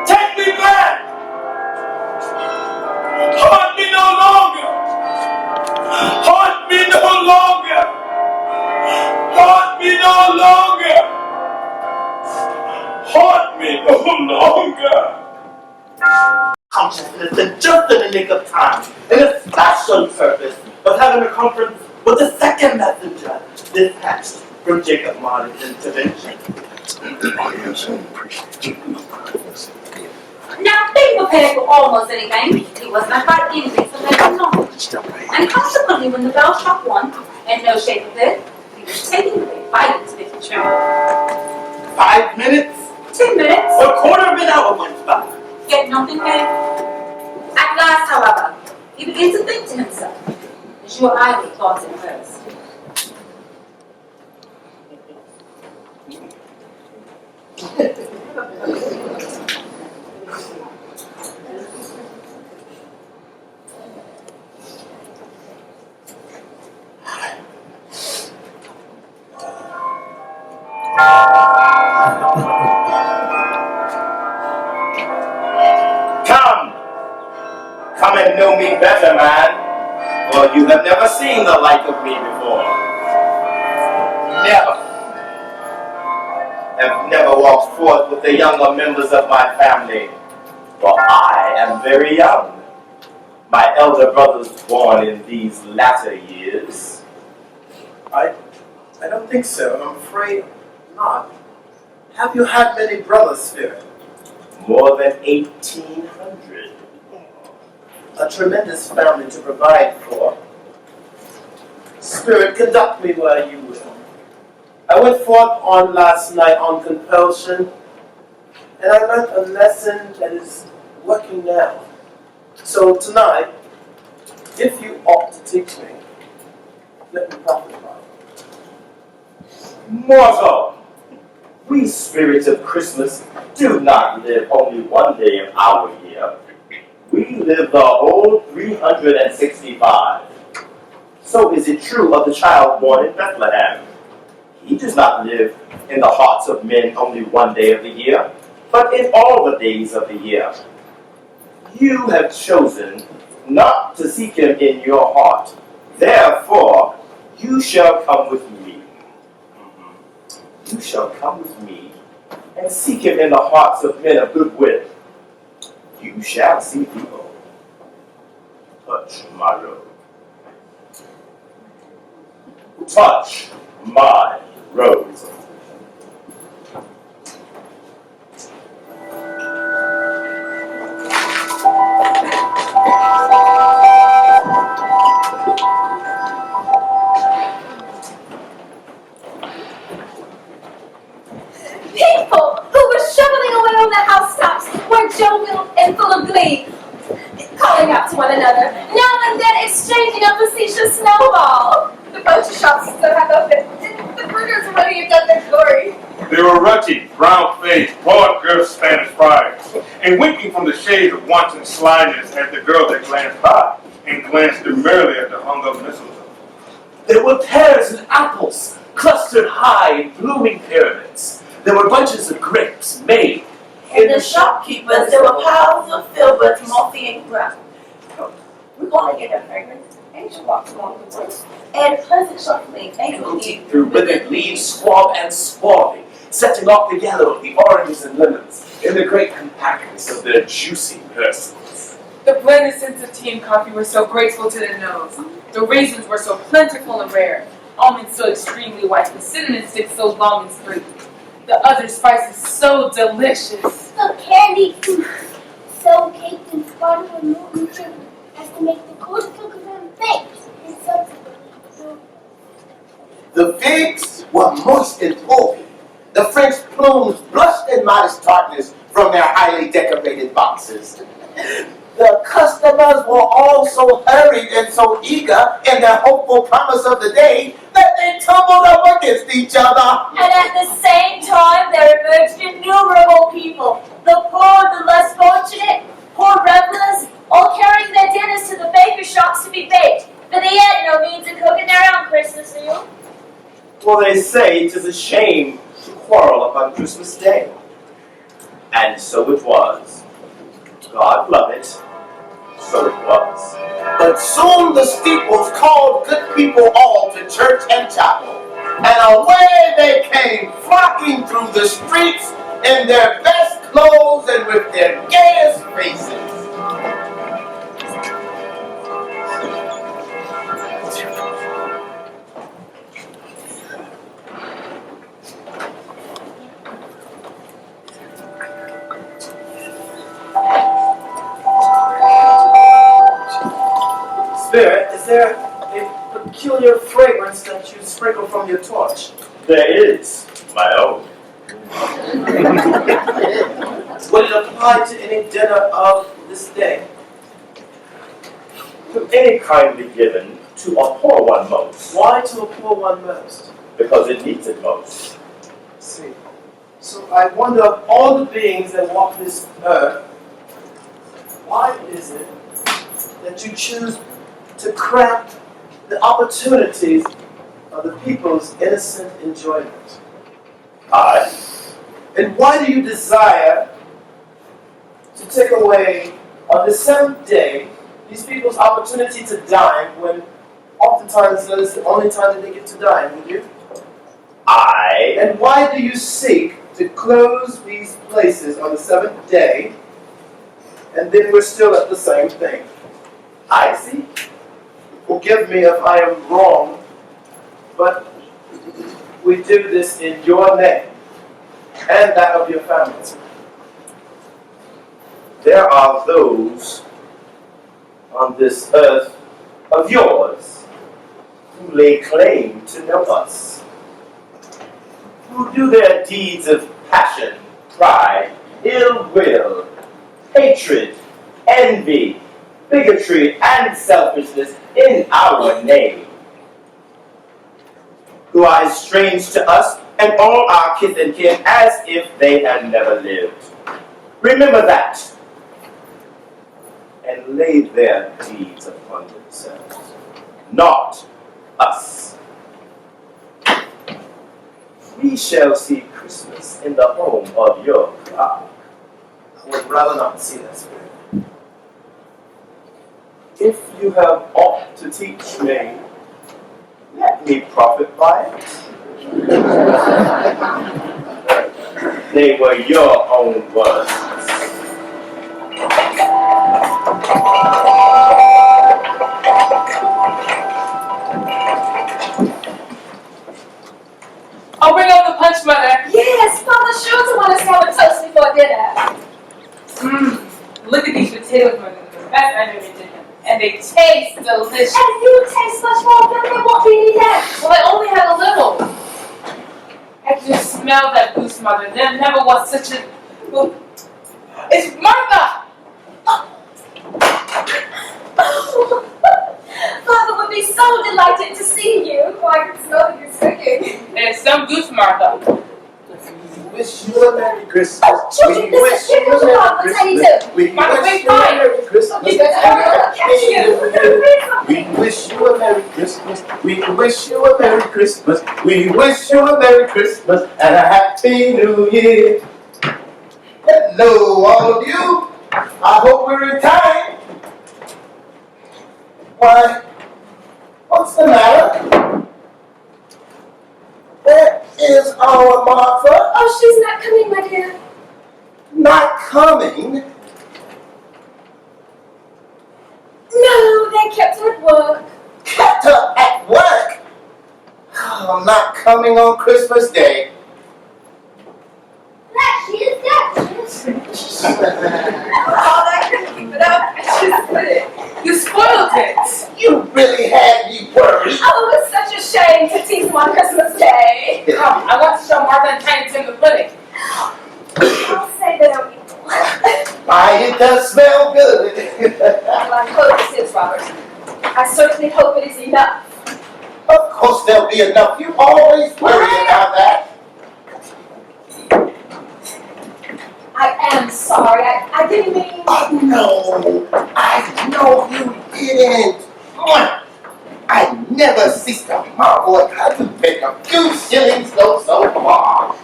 S10: Take me back! Haunt me no longer! Haunt me no longer! Haunt me no longer! Haunt me no longer!
S4: Consciousness and just in the nick of time, in a special purpose of having a conference with the second messenger dispatched from Jacob Marley's intervention.
S6: Now be prepared for almost anything. He was not by anything, so let him know. And consequently, when the bell struck one, and no shape of it, he was taking the big fight to make the trim.
S4: 5 minutes?
S6: 10 minutes.
S4: A quarter of an hour went by.
S6: Yet nothing came. At last, however, he began to think to himself, as you or I would thoughts at first.
S4: Come and know me better, man, for you have never seen the like of me before. Never. Have never walked forth with the younger members of my family, for I am very young. My elder brother's born in these latter years.
S10: I don't think so. I'm afraid not. Have you had many brothers, Spirit?
S4: More than 1,800.
S10: A tremendous family to provide for. Spirit, conduct me where you will. I went forth on last night on compulsion, and I learned a lesson that is working now. So tonight, if you ought to teach me, let me profit by it.
S4: Mortal, we spirits of Christmas do not live only one day of our year. We live the whole 365. So is it true of the child born in Bethlehem. He does not live in the hearts of men only one day of the year, but in all the days of the year. You have chosen not to seek him in your heart. Therefore, you shall come with me. You shall come with me and seek him in the hearts of men of good wit. You shall see people. Touch my robe. Touch my robe.
S6: People who were shoveling away on the housetops were jovial and full of glee, calling out to one another, now and then exchanging a facetious snowball. The butcher shops still have open, and the burgers already have done their glory.
S11: They were ruddy, brown-faced, broad-girthed Spanish friars, and winking from the shades of wanton slyness at the girl that glanced by, and glanced demurely at the hung-up mistletoe.
S10: There were pears and apples clustered high in blooming pyramids. There were bunches of grapes made.
S7: In the shopkeepers, there were piles of filberts mossy and brown. We're going to get a fragrance. Angel walks along the woods, and pleasant shuffling. Angel
S10: Through withered leaves, squab and swarming, setting off the yellow, the oranges and lemons, in the great compactness of their juicy persons.
S13: The blended scents of tea and coffee were so graceful to the nose. The raisins were so plentiful and rare. Almonds so extremely white. The cinnamon sticks so long and straight. The other spices so delicious.
S6: The candy so caked and spotted with molten sugar.
S4: prices. The customers were all so hurried and so eager in their hopeful promise of the day that they tumbled up against each other.
S6: And at the same time, there emerged innumerable people, the poor, the less fortunate, poor revelers, all carrying their dinners to the baker shops to be baked, for they had no means of cooking their own Christmas meal.
S10: For they say 'tis a shame to quarrel upon Christmas Day. And so it was. God love it. So it was.
S4: But soon the steeples called good people all to church and chapel, and away they came, flocking through the streets in their best clothes and with their gayest faces.
S10: Spirit, is there a peculiar fragrance that you sprinkle from your torch?
S1: There is my own.
S10: Would it apply to any dinner of this day?
S1: To any kindly given to a poor one most,
S10: Why to a poor one most?
S1: because it needs it most.
S10: See. So I wonder of all the beings that walk this earth, why is it that you choose to cramp the opportunities of the people's innocent enjoyment?
S1: I,
S10: And why do you desire to take away on the seventh day these people's opportunity to dine when oftentimes that is the only time that they get to dine, would you?
S1: I,
S10: And why do you seek to close these places on the seventh day and then we're still at the same thing?
S1: I see.
S10: Forgive me if I am wrong, but we do this in your name and that of your families.
S1: There are those on this earth of yours who lay claim to know us, who do their deeds of passion, pride, ill will, hatred, envy, bigotry, and selfishness in our name, who are as strange to us and all our kith and kin as if they had never lived. Remember that, and lay their deeds upon themselves, not us. We shall see Christmas in the home of your God.
S10: I would rather not see that spirit.
S1: If you have aught to teach me, let me profit by it. They were your own words.
S13: I'll bring out the punch, Mother.
S6: Yes, Father sure to want us to have a toast before dinner.
S13: Look at these potatoes, Mother. The best I've ever did them. And they taste delicious.
S6: And you taste much more good than what we need left.
S13: Well, I only had a little. I can just smell that goose, Mother. There never was such a... Well, it's Martha!
S6: Father would be so delighted to see you. Oh, I can smell that you're cooking.
S13: There's some goose, Martha.
S10: Wish you a Merry Christmas.
S6: Oh, children, listen, here comes Mom. What tell you to?
S10: We
S13: Martha,
S10: wish
S13: wait,
S10: you a
S13: fine.
S10: Merry Christmas.
S6: You better hurry up, I'll catch you.
S4: We wish you a Merry Christmas. We wish you a Merry Christmas. We wish you a Merry Christmas and a Happy New Year. Hello, all of you. I hope we're in time. Why, what's the matter? Where is our Martha?
S6: Oh, she's not coming, my dear.
S4: Not coming?
S6: No, they kept her at work.
S4: Kept her at work? Oh, not coming on Christmas Day.
S6: That she is
S9: Oh, I couldn't keep it up. I just put it.
S13: You spoiled it.
S4: You really had me worried.
S6: Oh, it's such a shame to tease them on Christmas Day.
S13: Come, I want to show Martha and Tiny Tim the pudding.
S6: I'll say they don't equal.
S4: By the
S6: I hope this is, Robert. I certainly hope it is enough.
S4: Of course there'll be enough. You always worry about that.
S6: I am sorry. I didn't mean...
S4: Oh, no. I know you didn't. I never cease to marvel at how you make a few shillings go so far.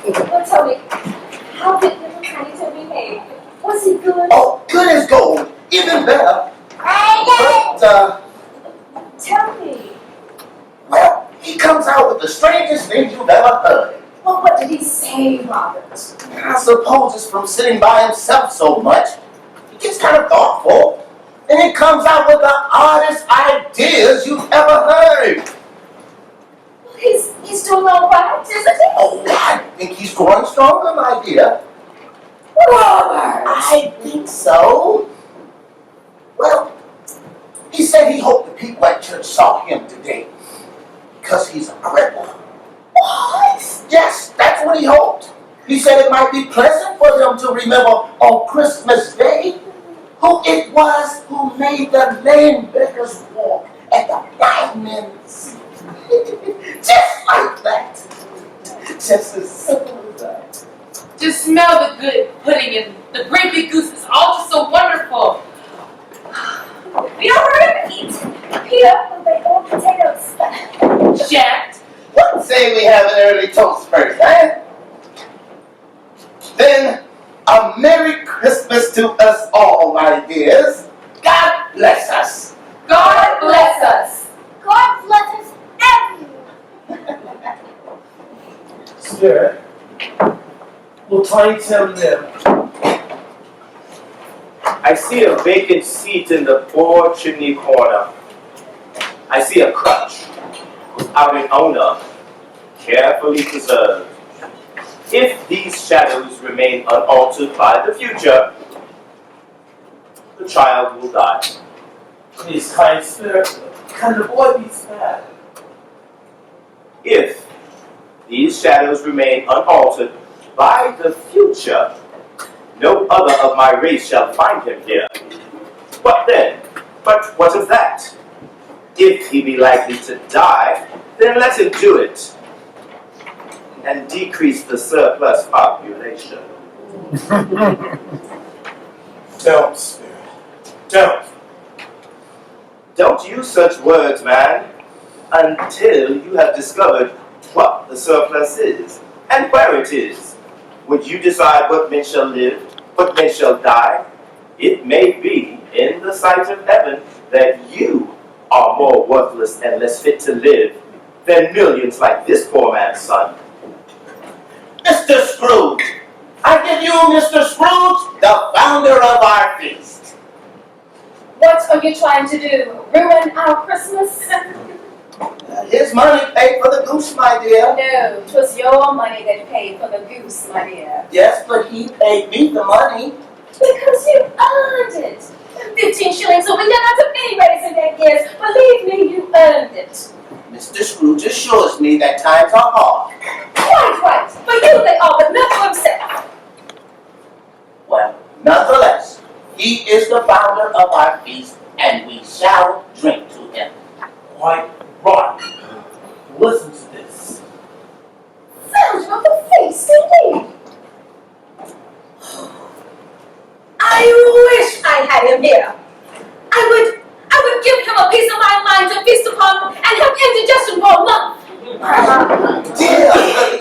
S6: Well, tell me, how did little Tiny behave? Was he good?
S4: Oh, good as gold. Even better. But,
S6: Tell me.
S4: well, he comes out with the strangest things you've ever heard.
S6: Well, what did he say, Robert?
S4: I suppose it's from sitting by himself so much. He gets kind of thoughtful. And he comes out with the oddest ideas you've ever heard.
S6: Well, he's doing all right, isn't he?
S4: Oh, I think he's growing stronger, my dear.
S6: Robert!
S4: I think so. Well, he said he hoped the people at church saw him today because he's a cripple. What? Yes, that's what he hoped. He said it might be pleasant for them to remember on Christmas Day who it was who made the lame beggars walk and the blind men see. Just like that. Just as simple as that.
S13: Just smell the good pudding and the great big goose is all just so wonderful.
S6: We don't hurry to eat. Peter, will they all potatoes?
S13: Jack.
S4: What say we have an early toast first, eh? Then, a Merry Christmas to us all, my dears. God bless us.
S13: God bless us.
S6: God bless us everyone.
S10: Starr, will Tiny tell them?
S1: I see a vacant seat in the broad chimney corner. I see a crutch without an owner, carefully preserved. If these shadows remain unaltered by the future, the child will die.
S10: Please, kind Starr, can the boy be spared?
S1: If these shadows remain unaltered by the future, no other of my race shall find him here. What then? But what of that? If he be likely to die, then let him do it, and decrease the surplus population.
S10: Don't, Starr. Don't.
S1: Don't use such words, man, until you have discovered what the surplus is, and where it is. When you decide what men shall live, what men shall die, it may be in the sight of heaven that you are more worthless and less fit to live than millions like this poor man's son.
S4: Mr. Scrooge. I give you Mr. Scrooge, the founder of our feast.
S6: What are you trying to do? Ruin our Christmas?
S4: His money paid for the goose, my dear.
S6: No, it was your money that paid for the goose, my dear.
S4: Yes, but he paid me the money.
S6: Because you earned it. 15 shillings a week, not a penny raise in that years. Believe me, you earned it.
S4: Mr. Scrooge assures me that times are hard.
S6: Quite right. For you they are, but not for himself.
S4: Well, nonetheless, he is the founder of our feast, and we shall drink to him.
S10: Quite right. Listen to this.
S6: Founder of the feast, indeed. I wish I had him here. I would give him a piece of my mind to feast upon and have indigestion for a month.
S4: Dear,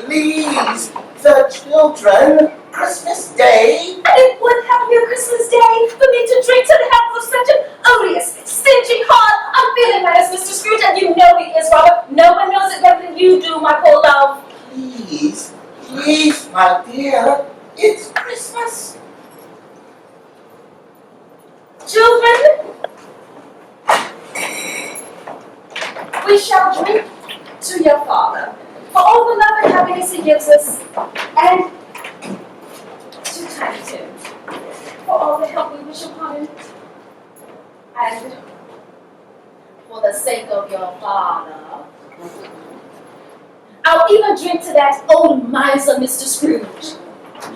S4: please, the children, Christmas Day.
S6: And it would have been a Christmas Day for me to drink to the health of such an odious, stingy, hard, unfeeling man as Mr. Scrooge, and you know he is, Robert. No one knows it better than you do, my poor love.
S4: Please, please, my dear, it's Christmas.
S6: Children, we shall drink to your Father for all the love and happiness he gives us, and to Tiny Tim for all the help we wish upon him, and for the sake of your Father, I'll even drink to that old miser, Mr. Scrooge.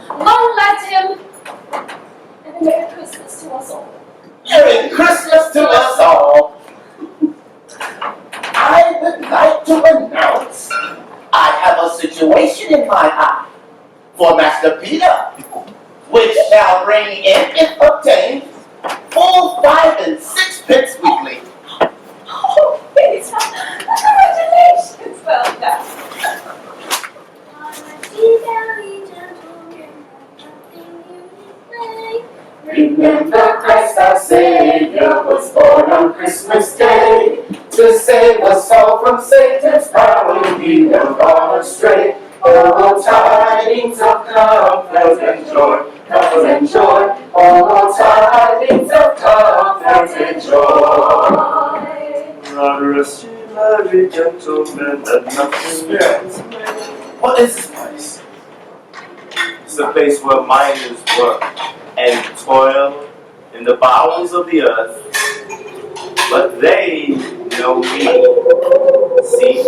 S6: Long life to him, and a Merry Christmas to us all.
S4: Merry Christmas to us all. I would like to announce I have a situation in my eye for Master Peter, which shall bring in, if obtained, full 5 and 6 pence weekly.
S6: Oh, Peter! Congratulations! Well done.
S14: Remember Christ our Savior was born on Christmas Day to save us all from Satan's power. He never gone astray. Oh, tidings of comfort and joy, comfort and joy. Oh, tidings of comfort and joy.
S1: Rest ye merry gentlemen, and nothing else.
S4: What is this place?
S1: It's a place where miners work and toil in the bowels of the earth, but they know me. See?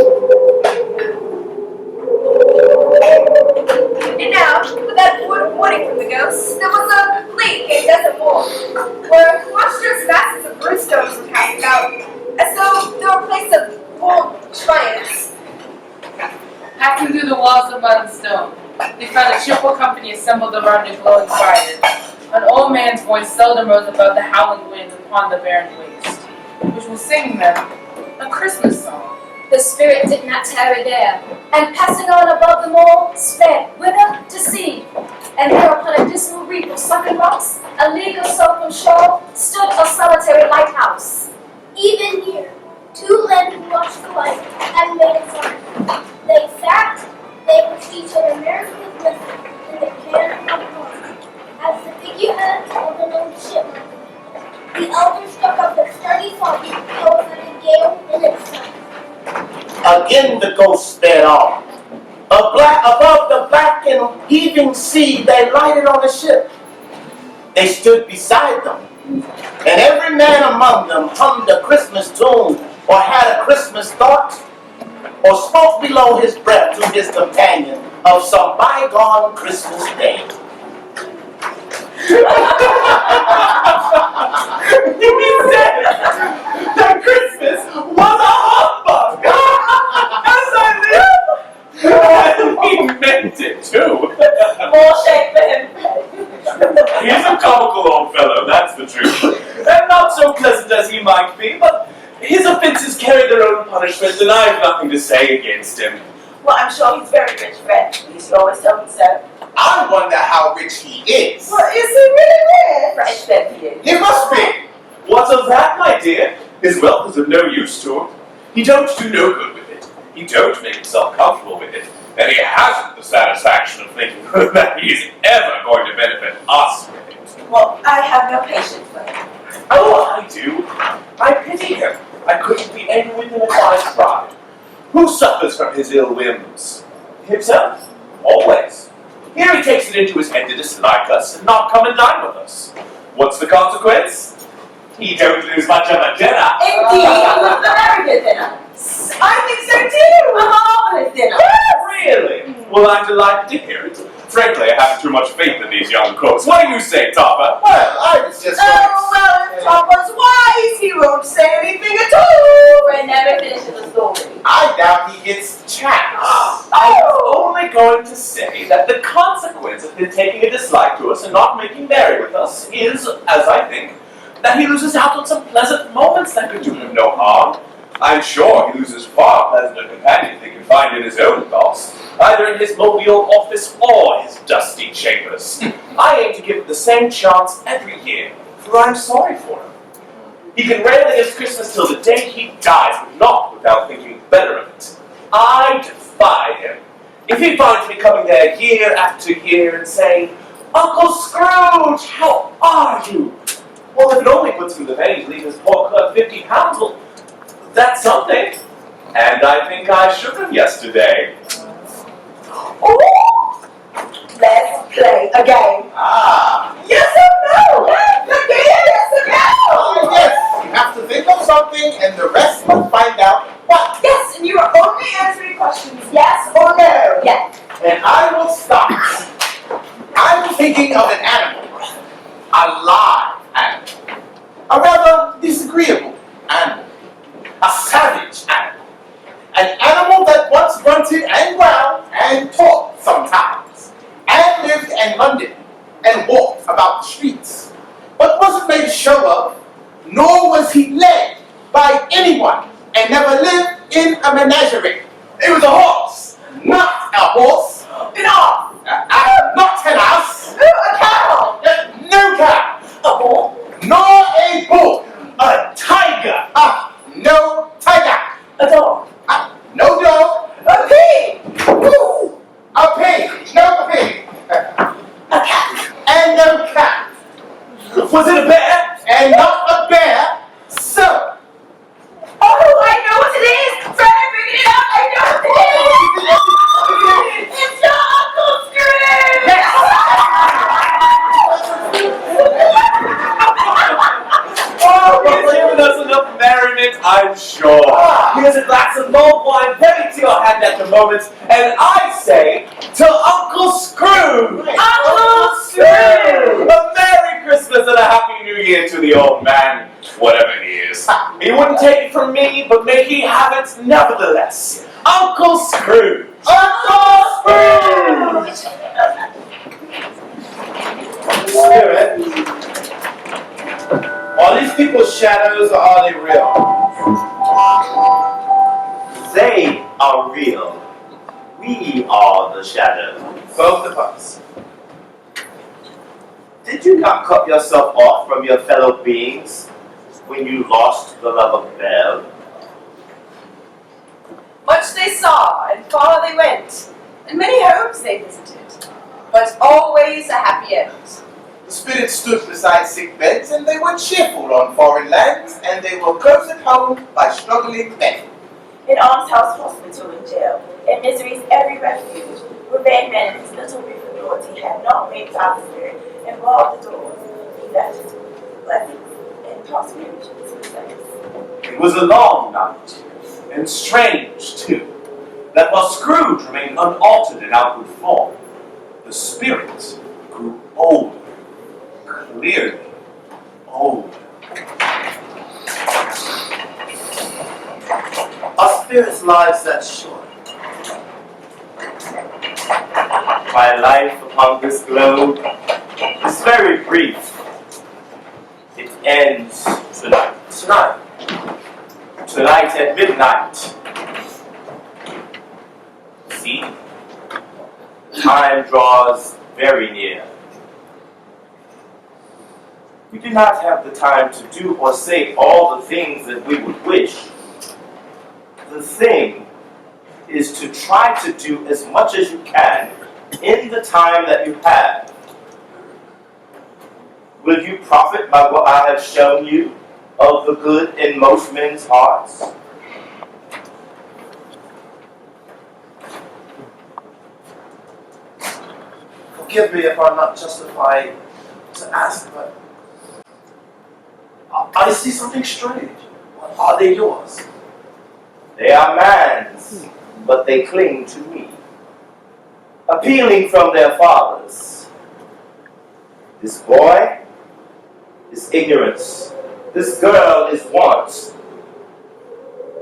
S6: And now, with that warning from the ghosts, there was a leak in Desert Moor, where monstrous masses of broodstones were cast about, as though they were a place of bold triumphs.
S13: Passing through the walls of mud and stone, they found a cheerful company assembled around a glowing fire. An old man's voice seldom rose above the howling winds upon the barren waste, which was singing them a Christmas song.
S6: The spirit did not tarry there, and passing on above them all, sped whither to sea. And there upon a dismal reef of sunken rocks, a league or so from shore, stood a solitary lighthouse.
S15: Even here, 2 men who watched the light and made it fun. They sat, they wished each other Merry Christmas in the can of corn. As the figureheads of the lone ship, the elders struck up the sturdy song, close like a gale in its sun.
S4: Again the ghost sped on. Above the black and heaving sea, they lighted on a ship. They stood beside them, and every man among them hummed a Christmas tune, or had a Christmas thought, or spoke below his breath to his companion of some bygone Christmas day.
S10: He said that Christmas was a humbug! As I live! And he meant it too!
S7: More shake for him.
S10: He's a comical old fellow, that's the truth. And not so pleasant as he might be, but his offenses carry their own punishment, and I have nothing to say against him.
S7: Well, I'm sure he's very rich, Fred. At least you always tell me so.
S4: I wonder how rich he is.
S7: Well, is he really rich? Fred said he is.
S4: He must be.
S10: What of that, my dear? His wealth is of no use to him. He don't do no good with it. He don't make himself comfortable with it. And he hasn't the satisfaction of thinking that he is ever going to benefit us with it.
S7: Well, I have no patience for him.
S10: Oh, I do. I pity him. I couldn't be angry with him if I tried. Who suffers from his ill whims? Himself. Always. Here he takes it into his head to dislike us and not come and dine with us. What's the consequence? He don't lose much of a dinner.
S7: Indeed, it was a very good dinner. I think so too. A marvelous dinner.
S10: Really? Well, I'm delighted to hear it. Frankly, I have too much faith in these young cooks. What do you say, Topper?
S4: Well, I was just...
S7: Oh, well, if Topper's wise, he won't say anything at all. Fred never finishes a story.
S4: I doubt he gets chaps.
S10: I was only going to say that the consequence of his taking a dislike to us and not making merry with us is, as I think, that he loses out on some pleasant moments that could do him no harm. I'm sure he loses far pleasanter companions he can find in his own thoughts, either in his mobile office or his dusty chambers. I aim to give him the same chance every year, for I'm sorry for him. He can rail against Christmas till the day he dies, but not without thinking better of it. I defy him. If he finds me coming there year after year and saying, "Uncle Scrooge, how are you?" Well, if it only puts him to bed to leave his poor clerk £50, well, that's something. And I think I shook him yesterday.
S7: Oh, let's play a game.
S4: Ah.
S7: Yes or no? Yes or no?
S4: Oh, yes. You have to think of something and the rest must find out what.
S7: Yes, and you are only answering questions yes or no. Yes.
S4: And I will start. I'm thinking of an animal. A live animal. A in a menagerie.
S10: It was a horse.
S4: Not a horse.
S7: An ox.
S4: Not an ass.
S7: A cow.
S4: No cow.
S7: A bull.
S4: Nor a bull.
S10: A tiger.
S4: No tiger.
S7: A dog.
S4: No dog.
S7: A pig.
S4: Ooh. A pig. No pig.
S7: A cat.
S4: And no cat.
S10: Was it a bear?
S4: And not a bear. So.
S7: Oh, I know what it is. Fred, I figured it out. I know what it is. It's your Uncle
S10: Oh, he's given us enough merriment, I'm sure. Here's a glass of mulled wine ready to your hand at the moment, and I say to Uncle Scrooge! Uncle Scrooge! A Merry Christmas and a Happy New Year to the old man, whatever he is. He wouldn't take it from me, but may he have it nevertheless. Uncle Scrooge! Uncle Scrooge!
S5: Spirit, are these people's shadows or are they real?
S10: They are real. We are the shadow.
S5: Both of us.
S10: Did you not cut yourself off from your fellow beings when you lost the love of Belle?
S9: Much they saw, and far they went, and many homes they visited, but always a happy end.
S4: The spirits stood beside sick beds, and they were cheerful on foreign lands, and they were close at home by struggling men.
S7: In almshouse, hospital, and jail, in misery's every refuge, where vain men whose little brief authority had not made God's spirit and barred the doors, he left blessings and prosperity to his saints.
S10: It was a long night, and strange too, that while Scrooge remained unaltered in outward form, the spirit grew older, clearly older.
S4: Our spirits' lives that short.
S10: My life upon this globe is very brief. It ends tonight. Tonight at midnight. See? Time draws very near. We do not have the time to do or say all the things that we would wish. The thing is to try to do as much as you can in the time that you have. Will you profit by what I have shown you of the good in most men's hearts?
S5: Forgive me if I'm not justified to ask, but I see something strange. Are they yours?
S10: They are man's, but they cling to me, appealing from their fathers. This boy is ignorance. This girl is want.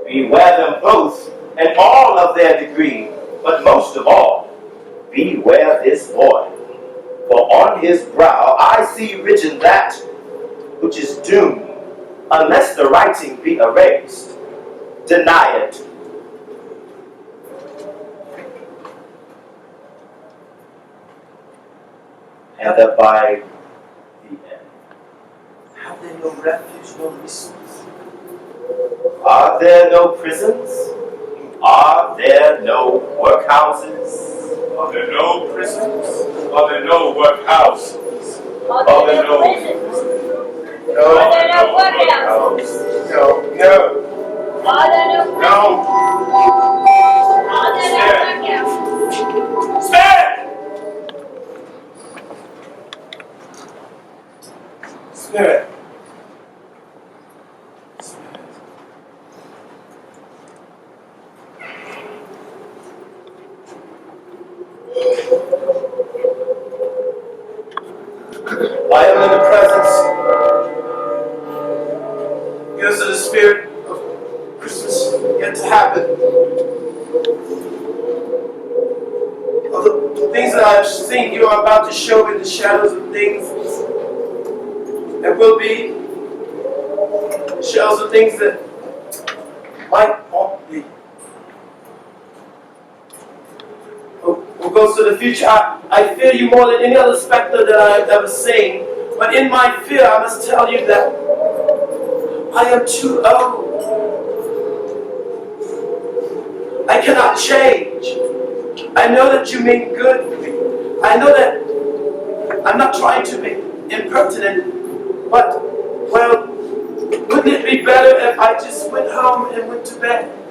S10: Beware them both and all of their degree, but most of all, beware this boy. For on his brow I see written that which is doomed, unless the writing be erased. Deny it. And abide the end.
S5: Have they no refuge, no resource?
S10: Are there no prisons? Are there no workhouses?
S11: Are there no prisons? Are there no workhouses?
S15: Are there no prisons? Are there no workhouses?
S4: No.
S15: Are there no prisons?
S11: No.
S15: Are there no workhouses?
S10: Stand!
S5: Spirit. I am in the presence, yes, of the spirit of Christmas yet to happen. Of the things that I've seen you are about to show in the shadows of things that will be, shadows of things that might not be.
S10: to the future, I fear you more than any other specter that I have ever seen. But in my fear, I must tell you that I am too old. I cannot change. I know that you mean good for me. I know that I'm not trying to be impertinent, but, well, wouldn't it be better if I just went home and went to bed?